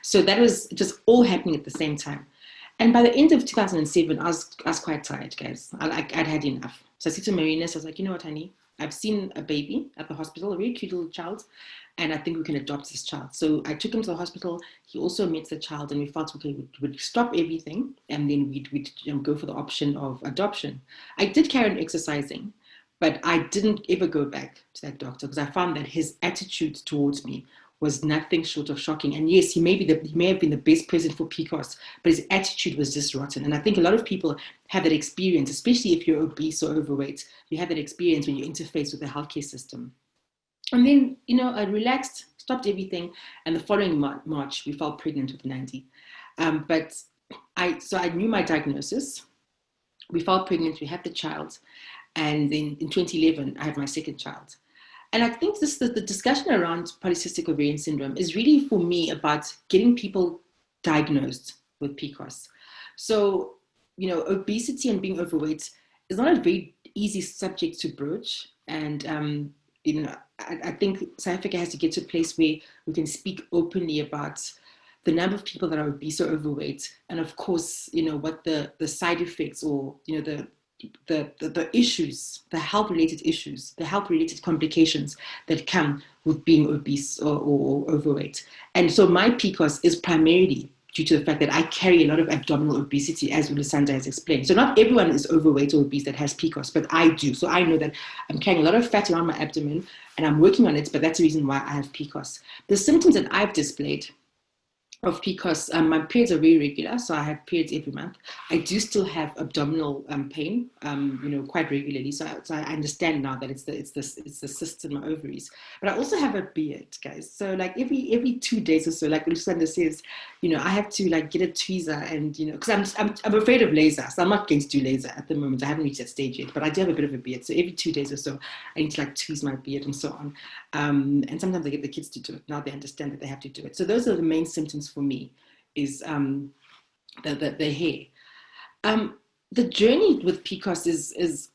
So that was just all happening at the same time. And by the end of 2007, I was quite tired, guys. I'd had enough. So I said to Marinus, I was like, "You know what, honey? I've seen a baby at the hospital, a very cute little child, and I think we can adopt this child." So I took him to the hospital. He also met the child, and we felt, okay, we'd stop everything, and then we'd go for the option of adoption. I did carry on exercising, but I didn't ever go back to that doctor because I found that his attitude towards me was nothing short of shocking. And yes, he may have been the best person for PCOS, but his attitude was just rotten. And I think a lot of people have that experience, especially if you're obese or overweight. You have that experience when you interface with the healthcare system. And then, I relaxed, stopped everything, and the following March, we fell pregnant with Nandi. But I knew my diagnosis. We fell pregnant, we had the child, and then in 2011, I had my second child. And I think the discussion around polycystic ovarian syndrome is really, for me, about getting people diagnosed with PCOS. So, obesity and being overweight is not a very easy subject to broach. And, I think South Africa has to get to a place where we can speak openly about the number of people that are obese or overweight. And of course, what the side effects or, the issues, the health-related issues, the health-related complications that come with being obese or overweight. And so my PCOS is primarily due to the fact that I carry a lot of abdominal obesity, as Lusanda has explained. So not everyone is overweight or obese that has PCOS, but I do. So I know that I'm carrying a lot of fat around my abdomen, and I'm working on it, but that's the reason why I have PCOS. The symptoms that I've displayed of PCOS, my periods are very regular, so I have periods every month. I do still have abdominal pain, quite regularly. So I understand now that it's the cysts in my ovaries. But I also have a beard, guys. So like every 2 days or so, like Lusanda says, I have to like get a tweezer, and because I'm afraid of laser, so I'm not going to do laser at the moment. I haven't reached that stage yet, but I do have a bit of a beard. So every 2 days or so, I need to like tweeze my beard and so on. And sometimes I get the kids to do it. Now they understand that they have to do it. So those are the main symptoms for me, is the hair. The journey with PCOS is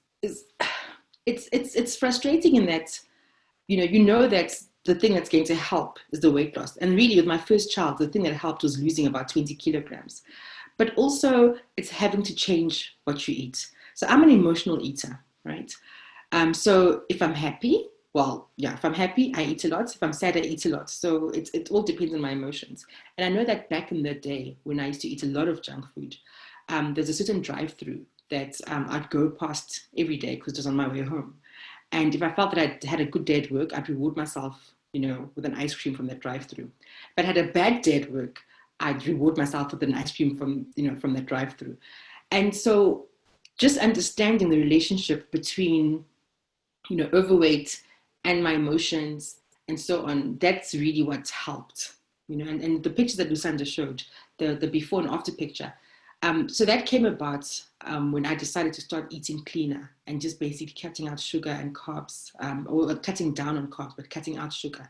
it's frustrating in that you know that the thing that's going to help is the weight loss. And really, with my first child, the thing that helped was losing about 20 kilograms. But also, it's having to change what you eat. So I'm an emotional eater, right? So if I'm happy, if I'm happy, I eat a lot. If I'm sad, I eat a lot. So it all depends on my emotions. And I know that back in the day, when I used to eat a lot of junk food, there's a certain drive-through that I'd go past every day because it was on my way home. And if I felt that I'd had a good day at work, I'd reward myself, with an ice cream from that drive-through. If I had a bad day at work, I'd reward myself with an ice cream from that drive-through. And so just understanding the relationship between, overweight and my emotions and so on, that's really what's helped, and the picture that Lusanda showed, the before and after picture, So that came about when I decided to start eating cleaner and just basically cutting out sugar and carbs, or cutting down on carbs, but cutting out sugar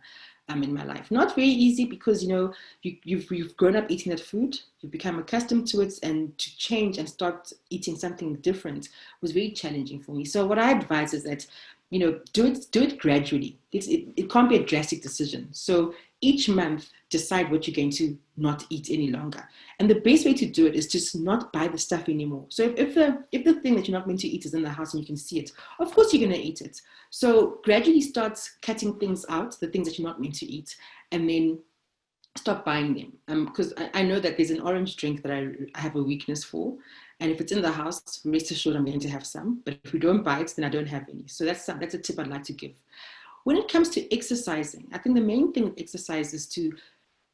in my life. Not very easy because, you know, you've grown up eating that food, you've become accustomed to it, and to change and start eating something different was very challenging for me. So what I advise is that, you know, do it gradually. It can't be a drastic decision. So each month, decide what you're going to not eat any longer. And the best way to do it is just not buy the stuff anymore. So if the thing that you're not meant to eat is in the house and you can see it, of course you're going to eat it. So gradually start cutting things out, the things that you're not meant to eat, and then stop buying them. Because I know that there's an orange drink that I have a weakness for. And if it's in the house, rest assured I'm going to have some. But if we don't buy it, then I don't have any. So that's a tip I'd like to give. When it comes to exercising, I think the main thing with exercise is to,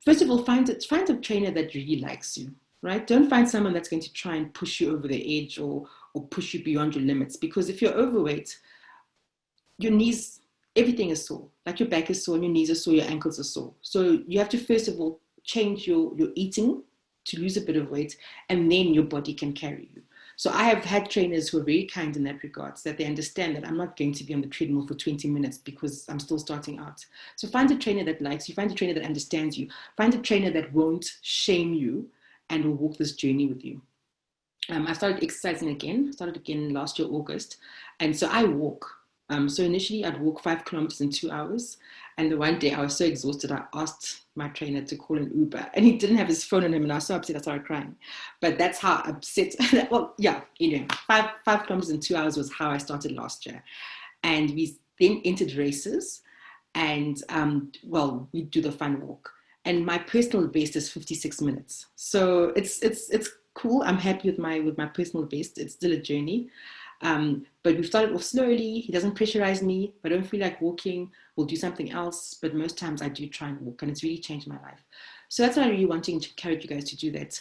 first of all, find a trainer that really likes you, right? Don't find someone that's going to try and push you over the edge or push you beyond your limits. Because if you're overweight, your knees, everything is sore. Like your back is sore, and your knees are sore, your ankles are sore. So you have to, first of all, change your eating to lose a bit of weight, and then your body can carry you. So I have had trainers who are very kind in that regards, that they understand that I'm not going to be on the treadmill for 20 minutes because I'm still starting out. So find a trainer that likes you, find a trainer that understands you, find a trainer that won't shame you and will walk this journey with you. I started exercising again, last year, August. And so I walk. So initially I'd walk 5 kilometers in 2 hours. And the one day I was so exhausted, I asked my trainer to call an Uber, and he didn't have his phone on him, and I was so upset I started crying. But that's how upset, well, yeah, you know, 5 kilometers in 2 hours was how I started last year. And we then entered races, and well, we do the fun walk. And my personal best is 56 minutes. So it's cool. I'm happy with my personal best. It's still a journey. But we've started off slowly. He doesn't pressurize me. If I don't feel like walking, we'll do something else. But most times I do try and walk, and it's really changed my life. So that's why I'm really wanting to encourage you guys to do that.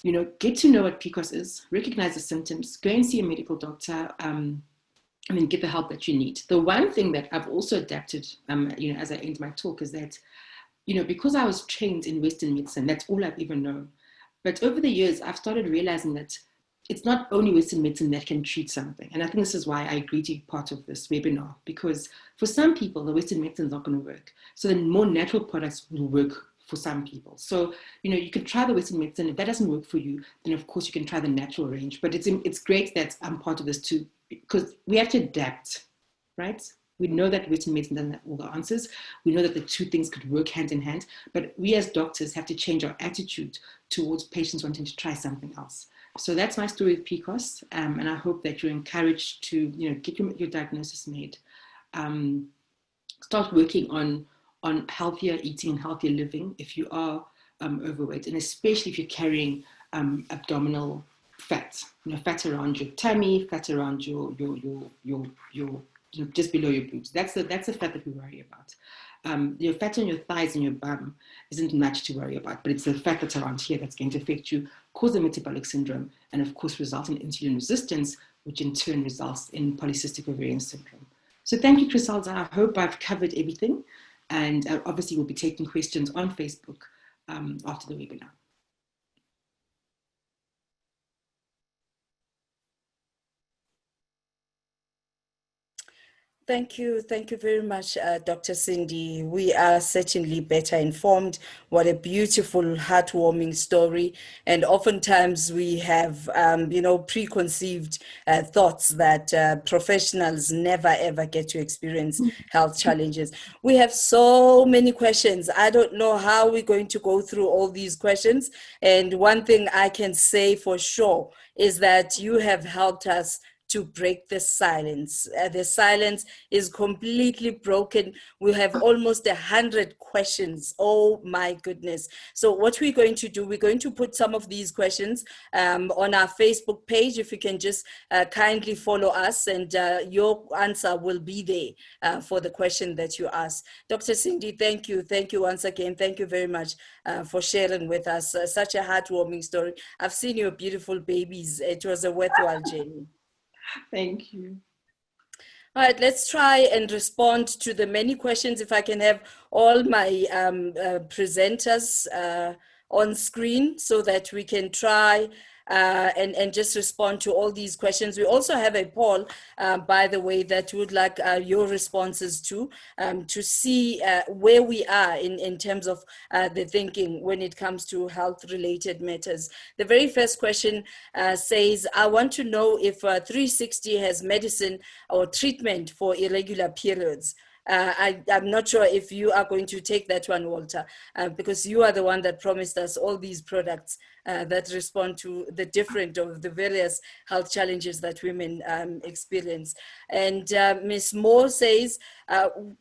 You know, get to know what PCOS is, recognize the symptoms, go and see a medical doctor, and then get the help that you need. The one thing that I've also adapted, you know, as I end my talk, is that, you know, because I was trained in Western medicine, that's all I've ever known. But over the years, I've started realizing that it's not only Western medicine that can treat something. And I think this is why I agreed to be part of this webinar, because for some people, the Western medicine is not going to work. So then more natural products will work for some people. So, you know, you can try the Western medicine. If that doesn't work for you, then of course you can try the natural range. But it's great that I'm part of this too, because we have to adapt, right? We know that Western medicine doesn't have all the answers. We know that the two things could work hand in hand, but we as doctors have to change our attitude towards patients wanting to try something else. So that's my story with PCOS, and I hope that you're encouraged to, you know, get your diagnosis made. Start working on healthier eating and healthier living if you are overweight, and especially if you're carrying abdominal fat, you know, fat around your tummy, fat around your just below your boobs. That's the fat that we worry about. Your fat on your thighs and your bum isn't much to worry about, but it's the fat that's around here that's going to affect you, cause a metabolic syndrome, and of course result in insulin resistance, which in turn results in polycystic ovarian syndrome. So thank you, Criselda. I hope I've covered everything, and obviously we'll be taking questions on Facebook after the webinar. Thank you very much, Dr. Sindi. We are certainly better informed. What a beautiful, heartwarming story. And oftentimes we have, you know, preconceived thoughts that professionals never ever get to experience health challenges. We have so many questions. I don't know how we're going to go through all these questions. And one thing I can say for sure is that you have helped us to break the silence. The silence is completely broken. We have almost 100 questions. Oh my goodness. So what we're going to do, we're going to put some of these questions on our Facebook page. If you can just kindly follow us, and your answer will be there for the question that you asked. Dr. Sindi, thank you. Thank you once again. Thank you very much for sharing with us such a heartwarming story. I've seen your beautiful babies. It was a worthwhile journey. Thank you. All right, let's try and respond to the many questions. If I can have all my presenters on screen so that we can try and just respond to all these questions. We also have a poll, by the way, that we would like your responses to see where we are in terms of the thinking when it comes to health-related matters. The very first question says, I want to know if 360 has medicine or treatment for irregular periods. I'm not sure if you are going to take that one, Walter, because you are the one that promised us all these products that respond to the various health challenges that women experience. And Ms. Moore says,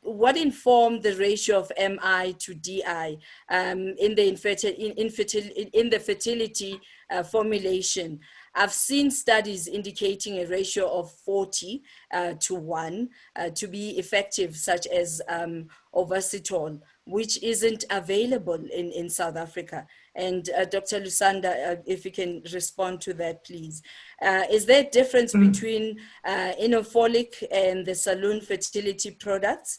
what informed the ratio of MI to DI in the fertility formulation? I've seen studies indicating a ratio of 40 to 1 to be effective, such as Ovasitol, which isn't available in South Africa. And Dr. Lusanda, if you can respond to that, please. Is there a difference between Inofolic and the saloon fertility products?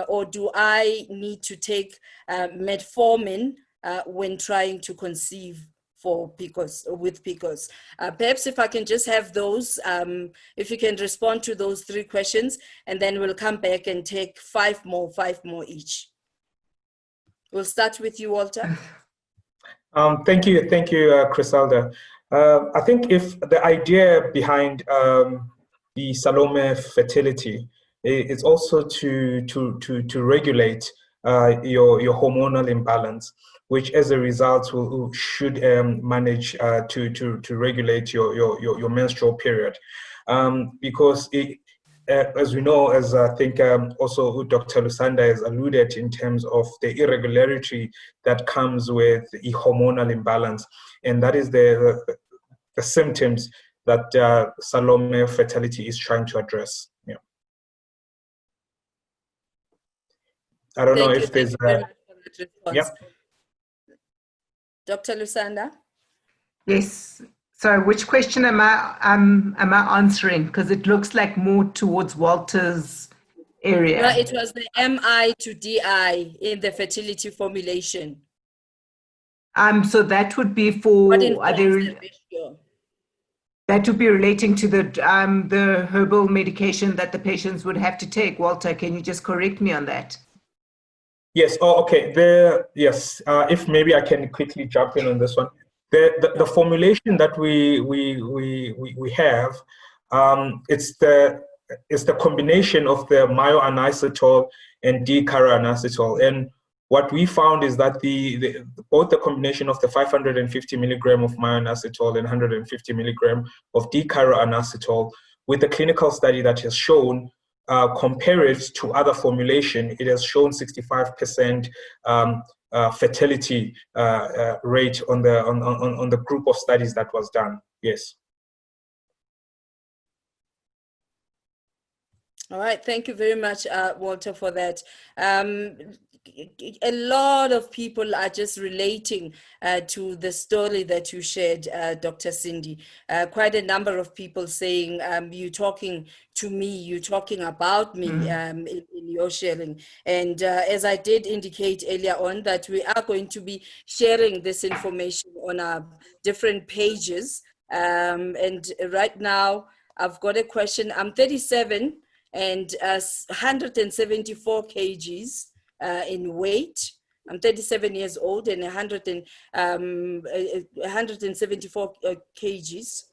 Or do I need to take metformin when trying to conceive for PCOS, with PCOS? Perhaps if I can just have those, if you can respond to those 3 questions, and then we'll come back and take 5 more each. We'll start with you, Walter. Thank you, Criselda. I think if the idea behind the Salome fertility is also to regulate your hormonal imbalance, which as a result should manage to regulate your menstrual period, because as we know, as I think also Dr. Lusanda has alluded, in terms of the irregularity that comes with the hormonal imbalance, and that is the symptoms that Salome fertility is trying to address. Yeah. I don't know if there's yeah. Dr. Lusanda? Yes. So which question am I answering? Because it looks like more towards Walter's area. No, it was the MI to DI in the fertility formulation. So that would be for that would be relating to the herbal medication that the patients would have to take. Walter, can you just correct me on that? Yes. Oh, okay. Yes. If maybe I can quickly jump in on this one. The formulation that we have, it's the combination of the myoanisotol and D-chara-anisotol. And what we found is that both the combination of the 550 milligram of myoanisotol and 150 milligram of D-chara-anisotol, with the clinical study that has shown, compare it to other formulation, it has shown 65% fertility rate on the group of studies that was done. Yes. All right, thank you very much, Walter, for that. A lot of people are just relating to the story that you shared, Dr. Sindi. Quite a number of people saying, you talking to me, you talking about me in your sharing. And as I did indicate earlier on, that we are going to be sharing this information on our different pages. And right now, I've got a question. I'm 37 and 174 kgs. In weight. I'm 37 years old and 174 kgs.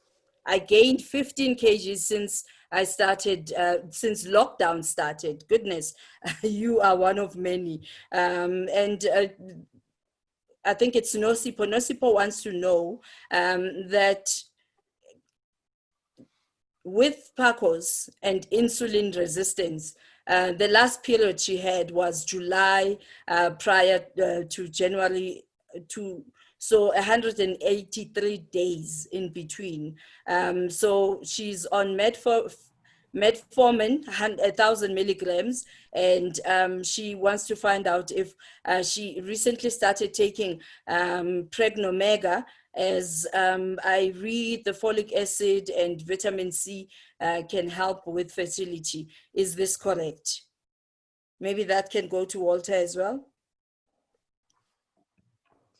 I gained 15 kgs since I started, since lockdown started. Goodness, you are one of many. And I think it's Nosipo. Nosipo wants to know that with PCOS and insulin resistance, the last period she had was July prior to January, so 183 days in between. So she's on metformin, 1,000 milligrams, and she wants to find out if she recently started taking Pregnomega, as I read the folic acid and vitamin C can help with fertility. Is this correct? Maybe that can go to Walter as well.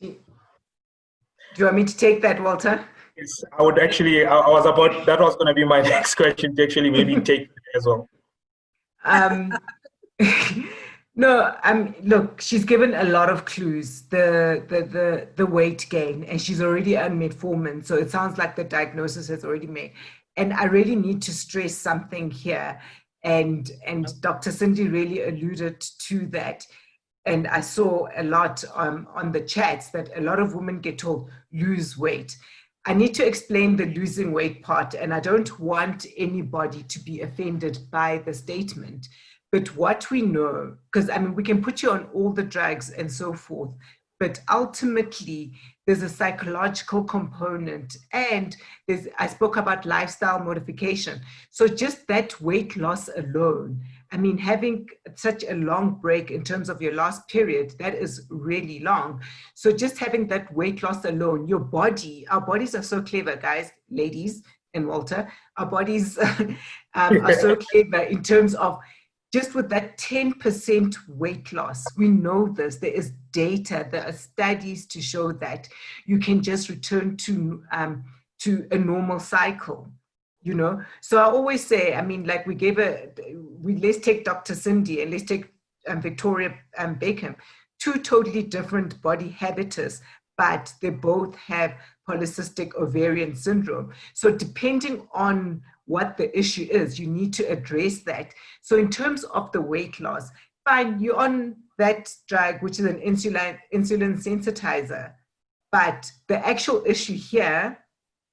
Do you want me to take that, Walter? Yes, I would actually, I was about, that was going to be my next question to actually maybe take it as well. No, look, she's given a lot of clues, the weight gain, and she's already on metformin. So it sounds like the diagnosis has already made. And I really need to stress something here. And Dr. Sindi really alluded to that. And I saw a lot on the chats that a lot of women get told, lose weight. I need to explain the losing weight part, and I don't want anybody to be offended by the statement. But what we know, because I mean, we can put you on all the drugs and so forth, but ultimately there's a psychological component, and I spoke about lifestyle modification. So just that weight loss alone, I mean, having such a long break in terms of your last period, that is really long. So just having that weight loss alone, your body, our bodies are so clever, guys, ladies, and Walter, our bodies are so clever in terms of just with that 10% weight loss. We know this, there is data, there are studies to show that you can just return to a normal cycle. You know, so I always say, I mean, like let's take Dr. Sindi and let's take Victoria Beckham, two totally different body habitus, but they both have polycystic ovarian syndrome. So depending on what the issue is, you need to address that. So in terms of the weight loss, fine, you're on that drug, which is an insulin sensitizer, but the actual issue here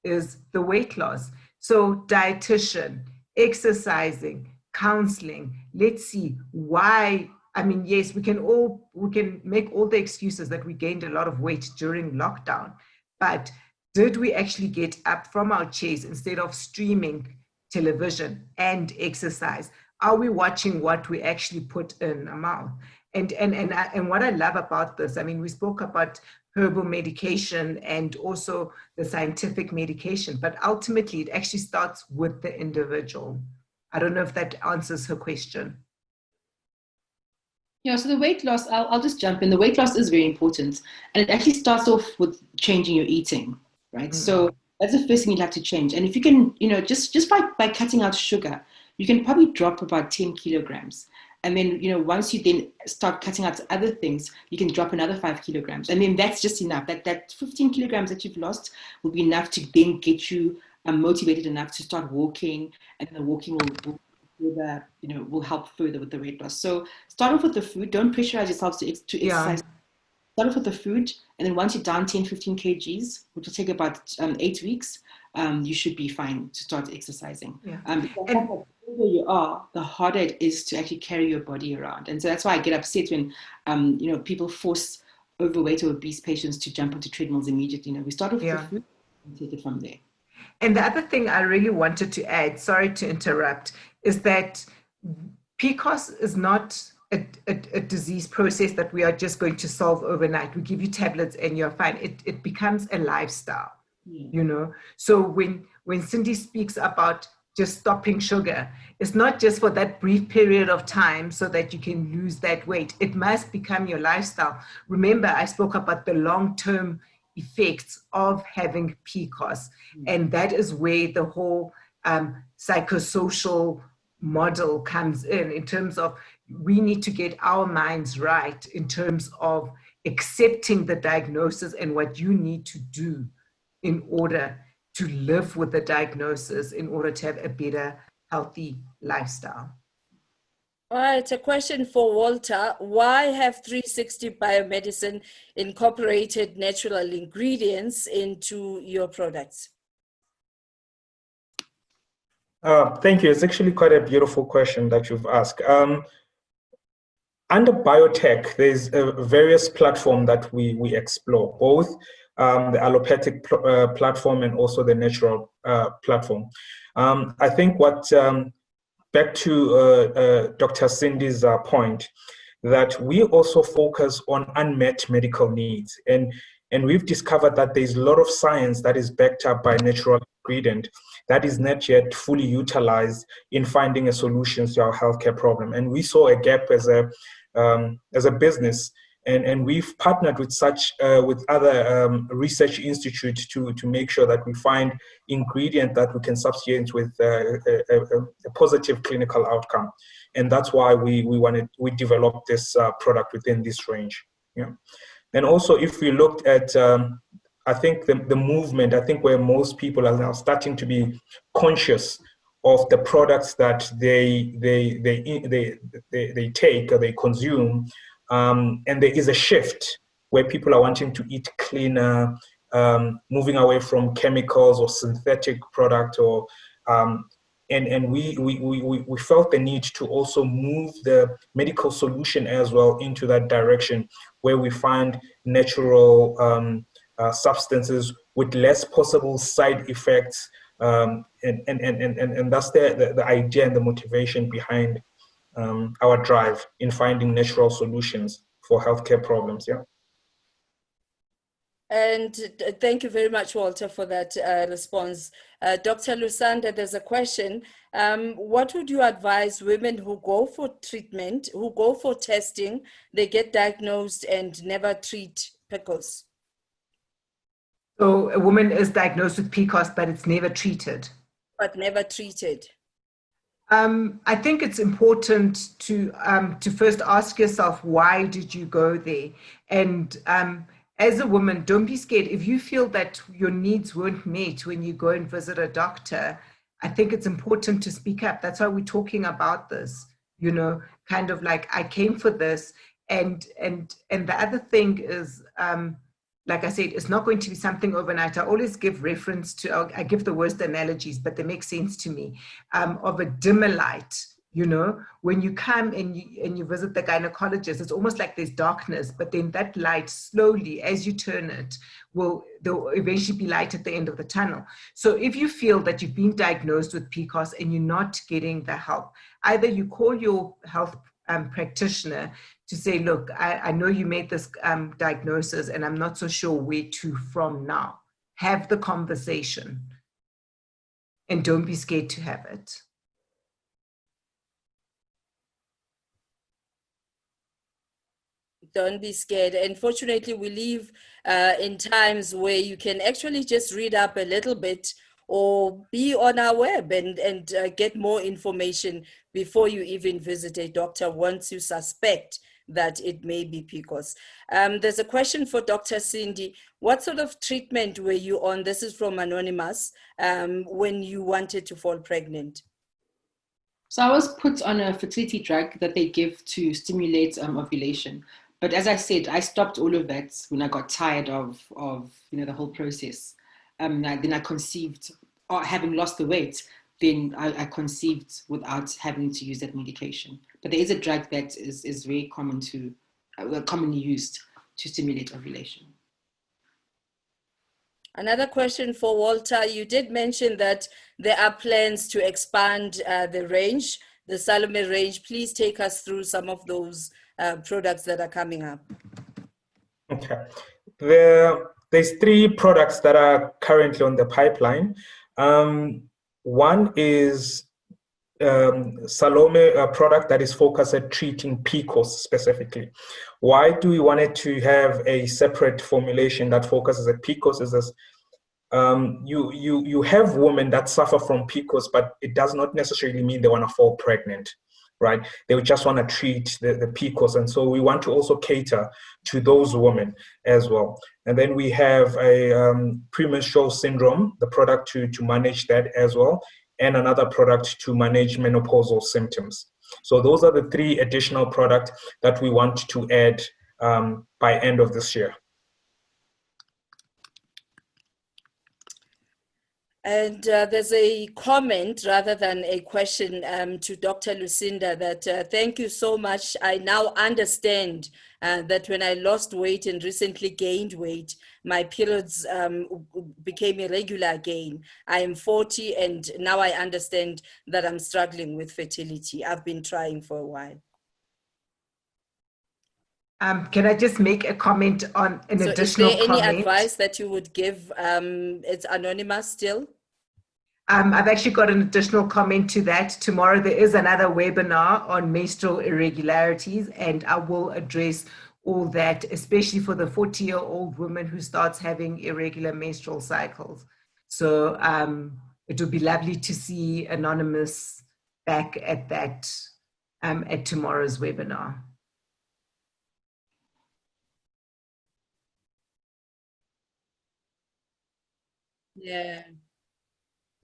is the weight loss. So dietitian, exercising, counseling, let's see why. I mean, yes, we can make all the excuses that we gained a lot of weight during lockdown, but did we actually get up from our chairs instead of streaming television and exercise? Are we watching what we actually put in our mouth? And what I love about this, I mean, we spoke about herbal medication and also the scientific medication, but ultimately it actually starts with the individual. I don't know if that answers her question. Yeah, so the weight loss, I'll just jump in. The weight loss is very important. And it actually starts off with changing your eating, right? So that's the first thing you'd have to change. And if you can, you know, just by cutting out sugar, you can probably drop about 10 kilograms. And then, you know, once you then start cutting out other things, you can drop another 5 kilograms. And then that's just enough. That 15 kilograms that you've lost will be enough to then get you motivated enough to start walking. And then the walking will further, you know, will help further with the weight loss. So start off with the food. Don't pressurize yourself to exercise. Start off with the food. And then once you're down 10, 15 kgs, which will take about 8 weeks, you should be fine to start exercising. Because the older you are, the harder it is to actually carry your body around. And so that's why I get upset when, you know, people force overweight or obese patients to jump onto treadmills immediately. You know, we start off with the food and take it from there. And the other thing I really wanted to add, sorry to interrupt, is that PCOS is not a disease process that we are just going to solve overnight. We give you tablets and you're fine. It becomes a lifestyle, you know. So when Sindi speaks about just stopping sugar, it's not just for that brief period of time so that you can lose that weight. It must become your lifestyle. Remember, I spoke about the long-term effects of having PCOS, and that is where the whole psychosocial model comes in terms of we need to get our minds right in terms of accepting the diagnosis and what you need to do in order to live with the diagnosis in order to have a better, healthy lifestyle. All right, a question for Walter. Why have 360 Biomedicine incorporated natural ingredients into your products? Thank you. It's actually quite a beautiful question that you've asked. Under biotech, there's various platforms that we explore, both the allopathic platform and also the natural platform. I think back to Dr. Sindi's point, that we also focus on unmet medical needs. And we've discovered that there's a lot of science that is backed up by natural ingredient that is not yet fully utilized in finding a solution to our healthcare problem. And we saw a gap as a business And we've partnered with with other research institutes to make sure that we find ingredient that we can substitute with a positive clinical outcome. And that's why we developed this product within this range. Yeah. And also, if we looked at, I think the movement, I think where most people are now starting to be conscious of the products that they take or they consume, and there is a shift where people are wanting to eat cleaner, moving away from chemicals or synthetic product, or and we felt the need to also move the medical solution as well into that direction, where we find natural substances with less possible side effects, and that's the idea and the motivation behind our drive in finding natural solutions for healthcare problems. Yeah. And thank you very much, Walter, for that response. Dr. Lusanda, there's a question. What would you advise women who go for treatment, who go for testing, they get diagnosed and never treat PCOS? So a woman is diagnosed with PCOS, but it's never treated. But never treated. I think it's important to first ask yourself, why did you go there? And as a woman, don't be scared. If you feel that your needs weren't met when you go and visit a doctor, I think it's important to speak up. That's why we're talking about this, kind of like, I came for this. And the other thing is, like I said, it's not going to be something overnight. I always give reference to, I give the worst analogies, but they make sense to me, of a dimmer light. When you come and you visit the gynecologist, it's almost like there's darkness, but then that light slowly, as you turn it, there'll eventually be light at the end of the tunnel. So if you feel that you've been diagnosed with PCOS and you're not getting the help, either you call your health practitioner to say, look, I know you made this diagnosis and I'm not so sure where to from now. Have the conversation and don't be scared to have it. Don't be scared. Unfortunately, we live in times where you can actually just read up a little bit or be on our web and get more information before you even visit a doctor once you suspect that it may be PCOS. There's a question for Dr. Sindi. What sort of treatment were you on? This is from Anonymous, when you wanted to fall pregnant. So I was put on a fertility drug that they give to stimulate ovulation. But as I said, I stopped all of that when I got tired of the whole process. Then I conceived, having lost the weight, then I conceived without having to use that medication. But there is a drug that is very commonly used to stimulate ovulation. Another question for Walter. You did mention that there are plans to expand the range, the Salome range. Please take us through some of those products that are coming up. Okay. There's 3 products that are currently on the pipeline. One is Salome, a product that is focused at treating PCOS specifically. Why do we want to have a separate formulation that focuses at PCOS? Is this, you have women that suffer from PCOS, but it does not necessarily mean they want to fall pregnant, right? They would just want to treat the PCOS. And so we want to also cater to those women as well. And then we have a premenstrual syndrome, the product to manage that as well, and another product to manage menopausal symptoms. So those are the 3 additional products that we want to add by end of this year. And there's a comment rather than a question to Dr. Lusanda that thank you so much. I now understand that when I lost weight and recently gained weight, my periods became irregular again. I am 40 and now I understand that I'm struggling with fertility. I've been trying for a while. Can I just make a comment on an additional comment? Is there any advice that you would give? It's anonymous still. I've actually got an additional comment to that. Tomorrow there is another webinar on menstrual irregularities, and I will address all that, especially for the 40-year-old woman who starts having irregular menstrual cycles. So it would be lovely to see Anonymous back at that, at tomorrow's webinar. Yeah.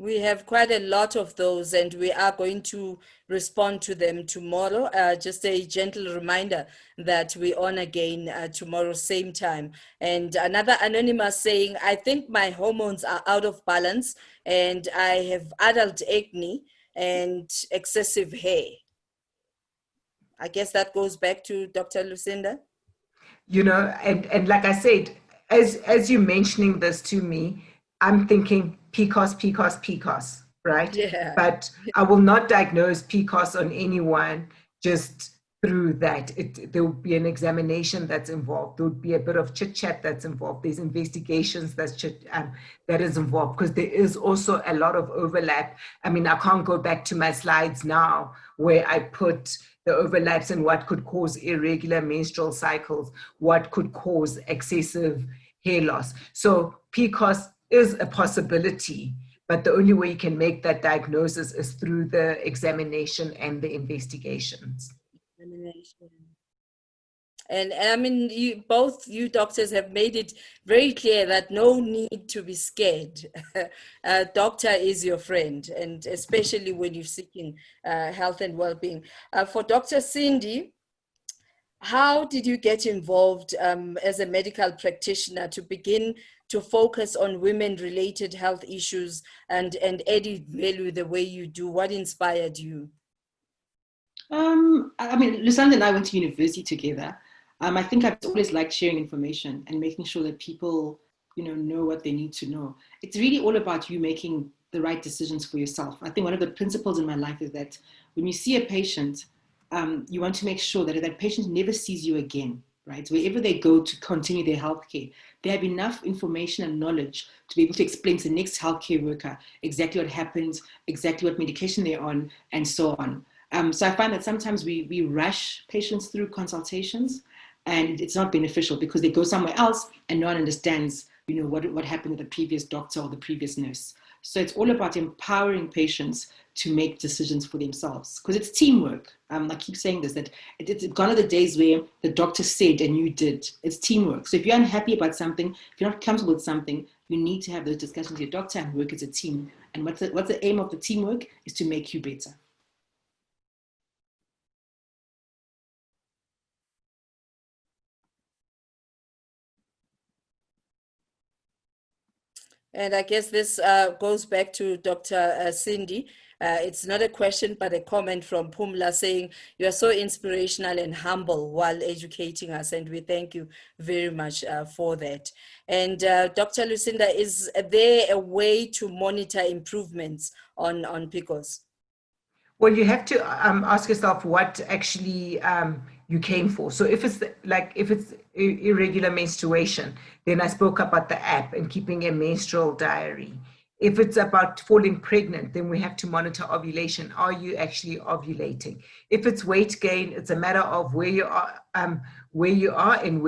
We have quite a lot of those, and we are going to respond to them tomorrow. Just a gentle reminder that we on again tomorrow, same time. And another anonymous saying, I think my hormones are out of balance and I have adult acne and excessive hair. I guess that goes back to Dr. Lusanda. You know, and like I said, as you're mentioning this to me, I'm thinking PCOS, right? Yeah. But I will not diagnose PCOS on anyone just through that. There will be an examination that's involved. There would be a bit of chit chat that's involved. There's investigations that is involved, because there is also a lot of overlap. I mean, I can't go back to my slides now where I put the overlaps and what could cause irregular menstrual cycles, what could cause excessive hair loss. So PCOS is a possibility, but the only way you can make that diagnosis is through the examination and the investigations. And I mean, both you doctors have made it very clear that no need to be scared. A doctor is your friend, and especially when you're seeking health and well-being. For Dr. Sindi, how did you get involved as a medical practitioner to begin to focus on women-related health issues and added value the way you do? What inspired you? I mean, Lusanda and I went to university together. I think I've always liked sharing information and making sure that people, know what they need to know. It's really all about you making the right decisions for yourself. I think one of the principles in my life is that when you see a patient, you want to make sure that that patient never sees you again, right? Wherever they go to continue their healthcare, they have enough information and knowledge to be able to explain to the next healthcare worker exactly what happens, exactly what medication they're on, and so on. So I find that sometimes we rush patients through consultations, and it's not beneficial because they go somewhere else and no one understands, what happened with the previous doctor or the previous nurse. So it's all about empowering patients to make decisions for themselves, because it's teamwork. I keep saying this, that it's gone are the days where the doctor said and you did. It's teamwork. So if you're unhappy about something, if you're not comfortable with something, you need to have those discussions with your doctor and work as a team. And what's the aim of the teamwork is to make you better. And I guess this goes back to Dr. Sindi. It's not a question, but a comment from Pumla saying, you are so inspirational and humble while educating us. And we thank you very much for that. And Dr. Lusanda, is there a way to monitor improvements on PCOS? Well, you have to ask yourself what actually you came for. So if it's irregular menstruation, then I spoke about the app and keeping a menstrual diary. If it's about falling pregnant, then we have to monitor ovulation. Are you actually ovulating? If it's weight gain, it's a matter of where you are and where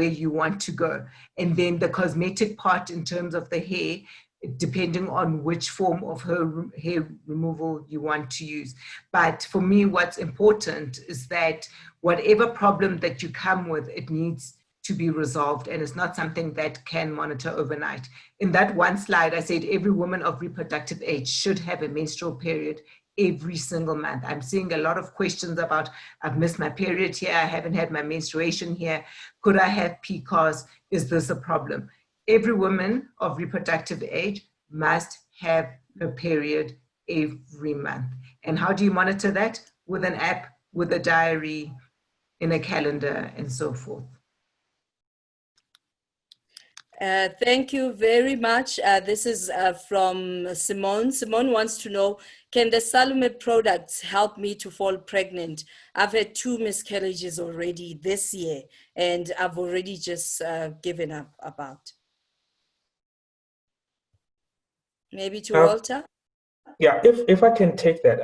you want to go. And then the cosmetic part in terms of the hair, depending on which form of hair removal you want to use. But for me, what's important is that whatever problem that you come with, it needs to be resolved, and it's not something that can monitor overnight. In that one slide, I said every woman of reproductive age should have a menstrual period every single month. I'm seeing a lot of questions about, I've missed my period here, I haven't had my menstruation here, could I have PCOS, is this a problem? Every woman of reproductive age must have her period every month. And how do you monitor that? With an app, with a diary, in a calendar, and so forth. Thank you very much. This is from Simone. Simone wants to know, can the Salome products help me to fall pregnant? I've had 2 miscarriages already this year, and I've already just given up about. Maybe to Walter? Yeah, if I can take that.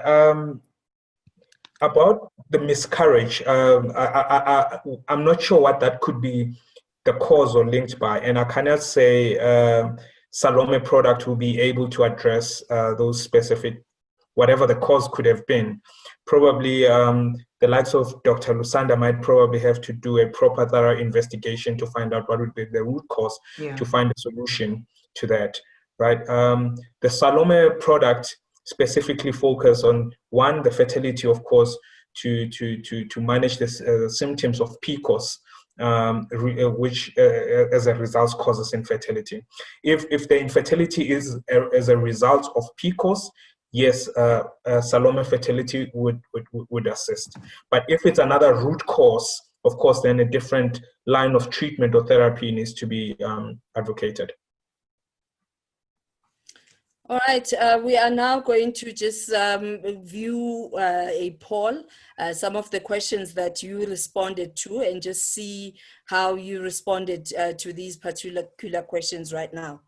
About the miscarriage, I'm not sure what that could be the cause or linked by, and I cannot say Salome product will be able to address those specific, whatever the cause could have been. Probably the likes of Dr. Lusanda might probably have to do a proper thorough investigation to find out what would be the root cause, to find a solution to that, right? The Salome product specifically focus on, one, the fertility, of course, to manage this symptoms of PCOS, which as a result causes infertility. If the infertility is as a result of PCOS, yes, Salome fertility would assist. But if it's another root cause, of course, then a different line of treatment or therapy needs to be advocated. All right, we are now going to just view a poll, some of the questions that you responded to, and just see how you responded to these particular questions right now.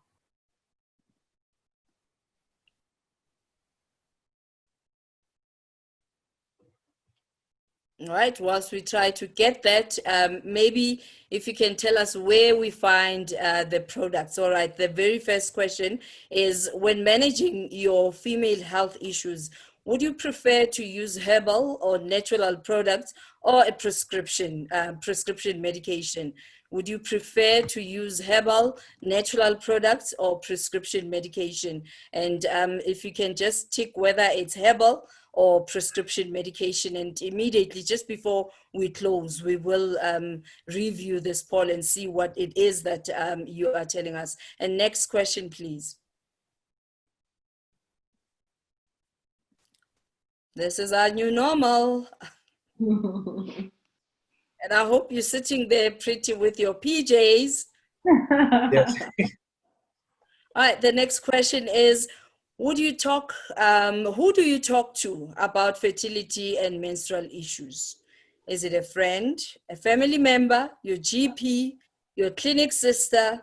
All right, whilst we try to get that, maybe if you can tell us where we find the products. All right, the very first question is, when managing your female health issues, would you prefer to use herbal or natural products or a prescription medication? Would you prefer to use herbal, natural products or prescription medication? And if you can just tick whether it's herbal or prescription medication, and immediately just before we close, we will review this poll and see what it is that you are telling us. And next question, please. This is our new normal. And I hope you're sitting there pretty with your PJs. Yes. All right, the next question is, who do you talk to about fertility and menstrual issues? Is it a friend, a family member, your GP, your clinic sister,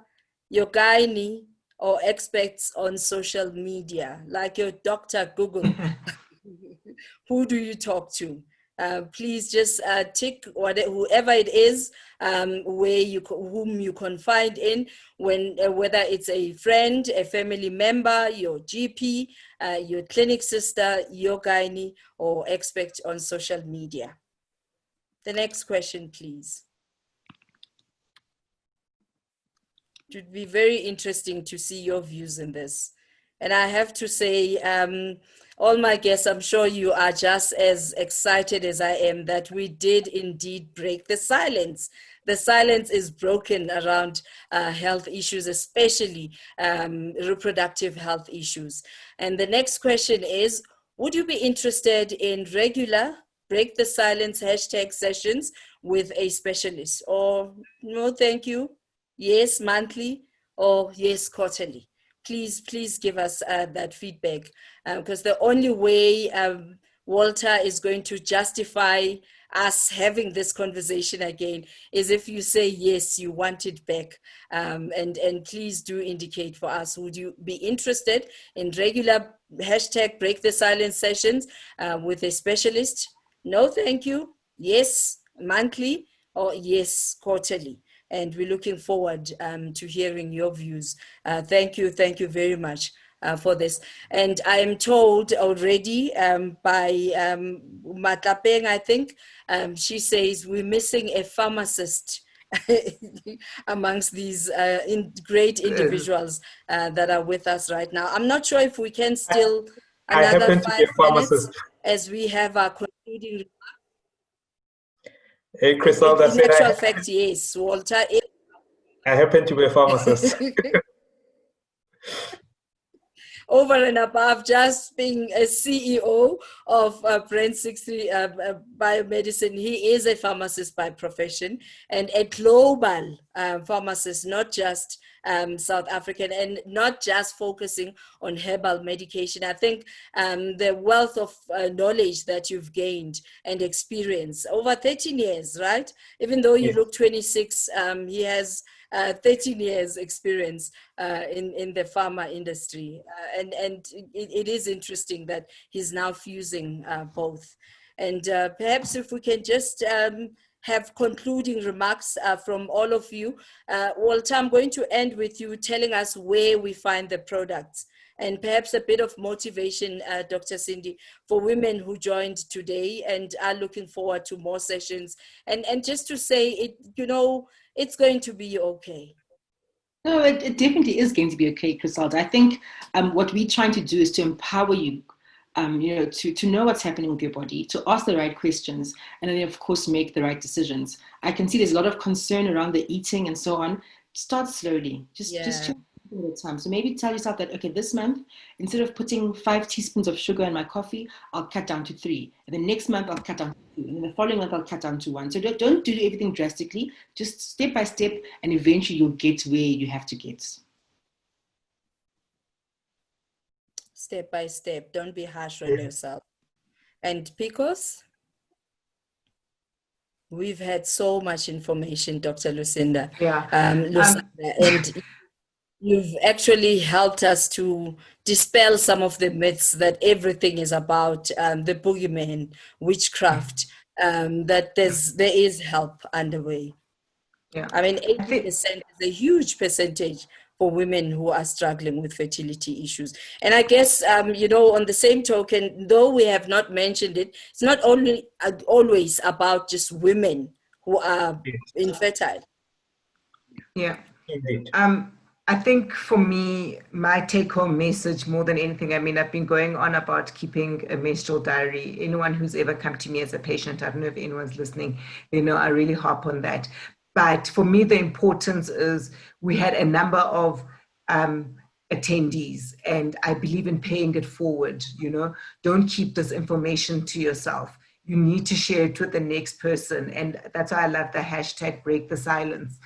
your gynae, or experts on social media, like your Dr. Google? Who do you talk to? Please just tick whoever it is, whom you confide in, whether it's a friend, a family member, your GP, your clinic sister, your gynae, or expert on social media. The next question, please. It would be very interesting to see your views in this. And I have to say, all my guests, I'm sure you are just as excited as I am that we did indeed break the silence. The silence is broken around health issues, especially reproductive health issues. And the next question is, would you be interested in regular break the silence hashtag sessions with a specialist? Or no, thank you. Yes, monthly, or yes, quarterly. Please give us that feedback, because the only way Walter is going to justify us having this conversation again is if you say yes, you want it back. And please do indicate for us, would you be interested in regular hashtag break the silence sessions with a specialist? No, thank you. Yes, monthly, or yes, quarterly. And we're looking forward to hearing your views. Thank you very much for this. And I am told already by Matlapeng, I think, she says we're missing a pharmacist amongst these great individuals that are with us right now. I'm not sure if we can still another 5 minutes as we have our concluding. Hey, Criselda, in actual fact, yes, Walter. I happen to be a pharmacist. Over and above just being a CEO of Brand 60 Biomedicine, he is a pharmacist by profession and a global pharmacist, not just South African, and not just focusing on herbal medication. I think the wealth of knowledge that you've gained and experience over 13 years, right? Even though you look 26, he has 13 years experience in the pharma industry. And it is interesting that he's now fusing both. And perhaps if we can just have concluding remarks from all of you. Walter, I'm going to end with you telling us where we find the products, and perhaps a bit of motivation, Dr. Sindi, for women who joined today and are looking forward to more sessions. And just to say, it's going to be okay. No, it definitely is going to be okay, Criselda. I think what we're trying to do is to empower you, to know what's happening with your body, to ask the right questions, and then, of course, make the right decisions. I can see there's a lot of concern around the eating and so on. Start slowly. Just at a time. So maybe tell yourself that, okay, this month, instead of putting 5 teaspoons of sugar in my coffee, I'll cut down to 3. And then next month, I'll cut down to 2. And then the following month, I'll cut down to 1. So don't do everything drastically. Just step by step, and eventually you'll get where you have to get. Step by step. Don't be harsh on yourself. And PCOS? We've had so much information, Dr. Lusanda. Lusanda, and you've actually helped us to dispel some of the myths that everything is about the boogeyman, witchcraft, that there is help underway. I mean, 80% is a huge percentage for women who are struggling with fertility issues. And I guess, on the same token, though we have not mentioned it, it's not only always about just women who are infertile. Yeah. I think for me, my take-home message more than anything, I've been going on about keeping a menstrual diary. Anyone who's ever come to me as a patient, I don't know if anyone's listening, I really harp on that. But for me, the importance is we had a number of attendees, and I believe in paying it forward. Don't keep this information to yourself. You need to share it with the next person. And that's why I love the hashtag break the silence.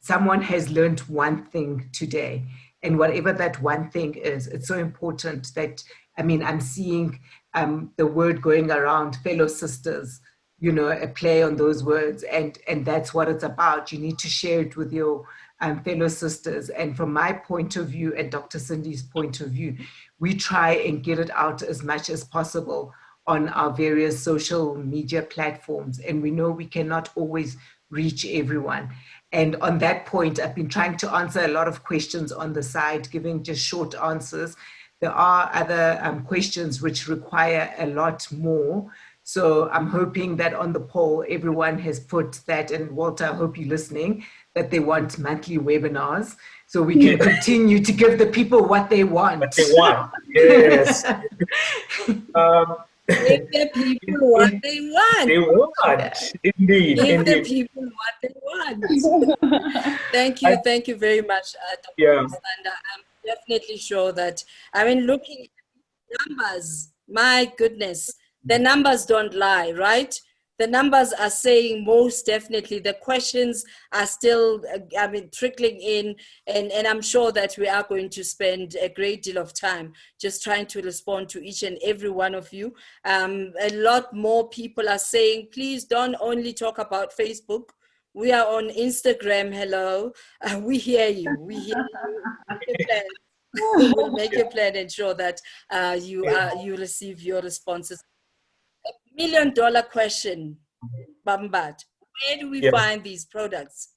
Someone has learned one thing today, and whatever that one thing is, it's so important that, I'm seeing the word going around, fellow sisters, a play on those words, and that's what it's about. You need to share it with your fellow sisters. And from my point of view and Dr. Sindi's point of view, we try and get it out as much as possible on our various social media platforms. And we know we cannot always reach everyone. And on that point, I've been trying to answer a lot of questions on the side, giving just short answers. There are other questions which require a lot more. So I'm hoping that on the poll, everyone has put that, and Walter, I hope you're listening, that they want monthly webinars so we can continue to give the people what they want. What they want, yes. Give the people what they want. They want, indeed. Give the people what they want. Thank you very much, Dr. Lusanda. I'm definitely sure that, looking at numbers, my goodness, the numbers don't lie, right? The numbers are saying most definitely. The questions are still, trickling in, and I'm sure that we are going to spend a great deal of time just trying to respond to each and every one of you. A lot more people are saying, please don't only talk about Facebook. We are on Instagram. Hello. We hear you. We hear you. We'll make a plan and ensure that you receive your responses. $1 million question, Bambat. Where do we find these products?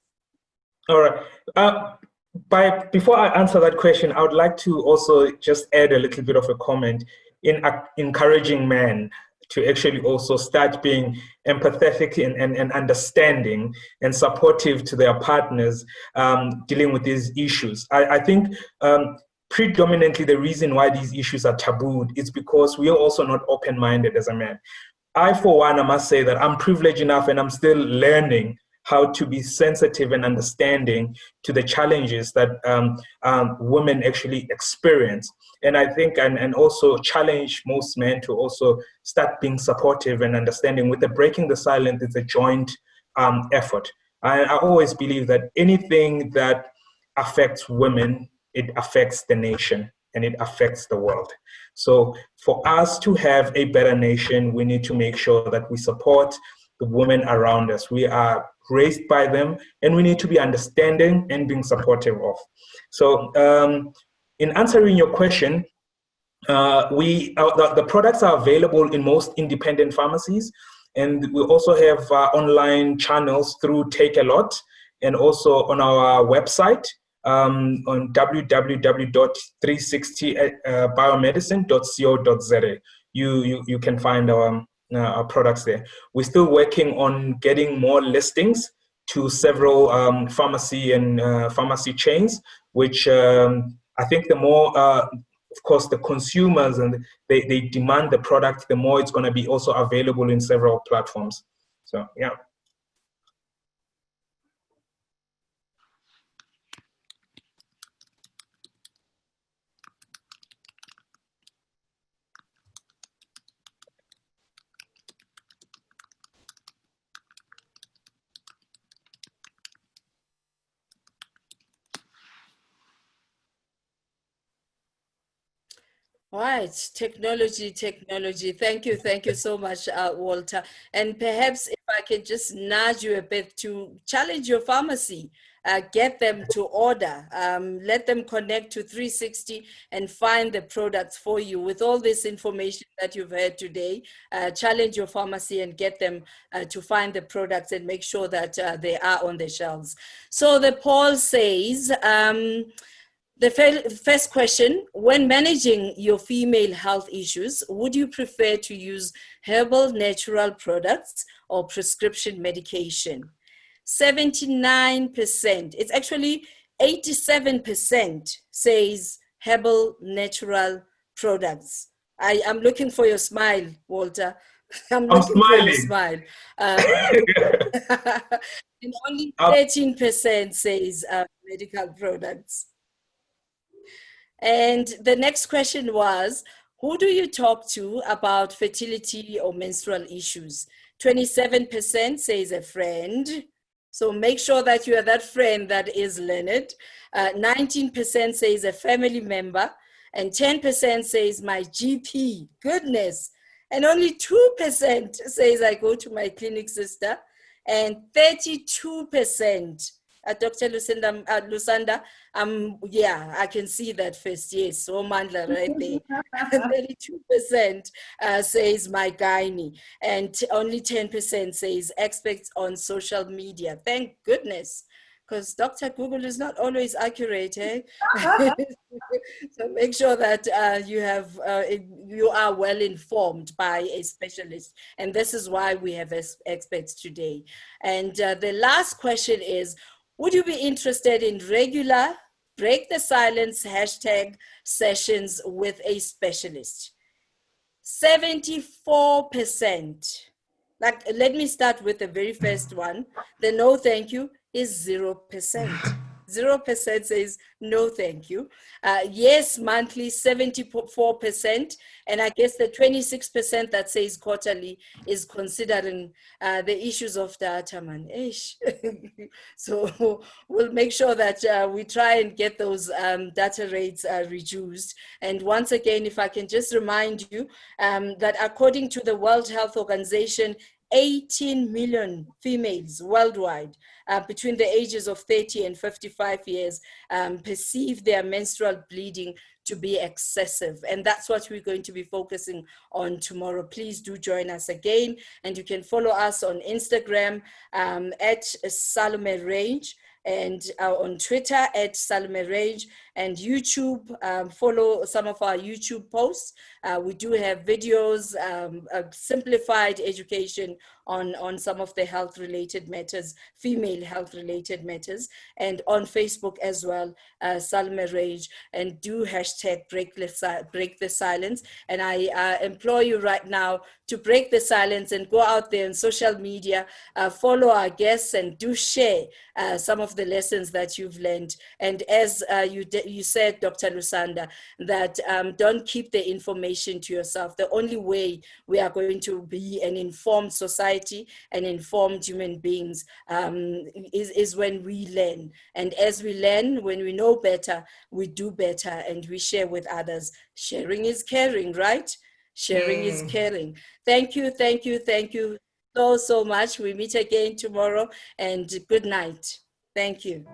All right. Before I answer that question, I would like to also just add a little bit of a comment in encouraging men to actually also start being empathetic and understanding and supportive to their partners dealing with these issues. I think predominantly the reason why these issues are tabooed is because we are also not open-minded as a man. I, for one, I must say that I'm privileged enough and I'm still learning how to be sensitive and understanding to the challenges that women actually experience. And I think, and also challenge most men to also start being supportive and understanding. With the breaking the silence, it's a joint effort. I always believe that anything that affects women, it affects the nation and it affects the world. So for us to have a better nation, we need to make sure that we support the women around us. We are raised by them, and we need to be understanding and being supportive of. So in answering your question, The products are available in most independent pharmacies, and we also have online channels through Take a Lot, and also on our website on www.360biomedicine.co.za. You can find our products there. We're still working on getting more listings to several pharmacy and pharmacy chains, which I think the more of course, the consumers and they demand the product, the more it's going to be also available in several platforms. So, yeah. Right, technology. Thank you so much, Walter. And perhaps if I can just nudge you a bit to challenge your pharmacy, get them to order, let them connect to 360 and find the products for you. With all this information that you've heard today, challenge your pharmacy and get them to find the products and make sure that they are on the shelves. So the poll says, the first question, when managing your female health issues, would you prefer to use herbal natural products or prescription medication? 79%, it's actually 87% says herbal natural products. I'm looking for your smile, Walter. I'm looking smiling. for your smile. And only 13% says medical products. And the next question was, who do you talk to about fertility or menstrual issues? 27% says a friend. So make sure that you are that friend that is learned. 19% says a family member. And 10% says my GP. Goodness. And only 2% says I go to my clinic sister. And 32%, Dr. Lusanda, yeah, I can see that first. Yes, so Mandla right there. 32% says my gynae, and only 10% says experts on social media. Thank goodness, because Dr. Google is not always accurate, eh? So make sure that you are well informed by a specialist, and this is why we have experts today. And the last question is, would you be interested in regular break the silence hashtag sessions with a specialist? 74%. Like, let me start with the very first one. The no thank you is 0%. 0% says no thank you. Yes, monthly, 74%. And I guess the 26% that says quarterly is considering the issues of data, man. So we'll make sure that we try and get those data rates reduced. And once again, if I can just remind you that according to the World Health Organization, 18 million females worldwide between the ages of 30 and 55 years perceive their menstrual bleeding to be excessive. And that's what we're going to be focusing on tomorrow. Please do join us again. And you can follow us on Instagram at Salome Range, and on Twitter at Salome Range, and YouTube. Follow some of our YouTube posts. We do have videos, simplified education on some of the health-related matters, female health-related matters, and on Facebook as well, Salome Range, and do hashtag break the silence. And I implore you right now to break the silence and go out there on social media, follow our guests, and do share some of the lessons that you've learned. And as you said, Dr. Lusanda, that don't keep the information to yourself. The only way we are going to be an informed society and informed human beings is when we learn. And as we learn, when we know better, we do better and we share with others. Sharing is caring, right? Sharing is caring. Thank you so much. We meet again tomorrow, and good night. Thank you.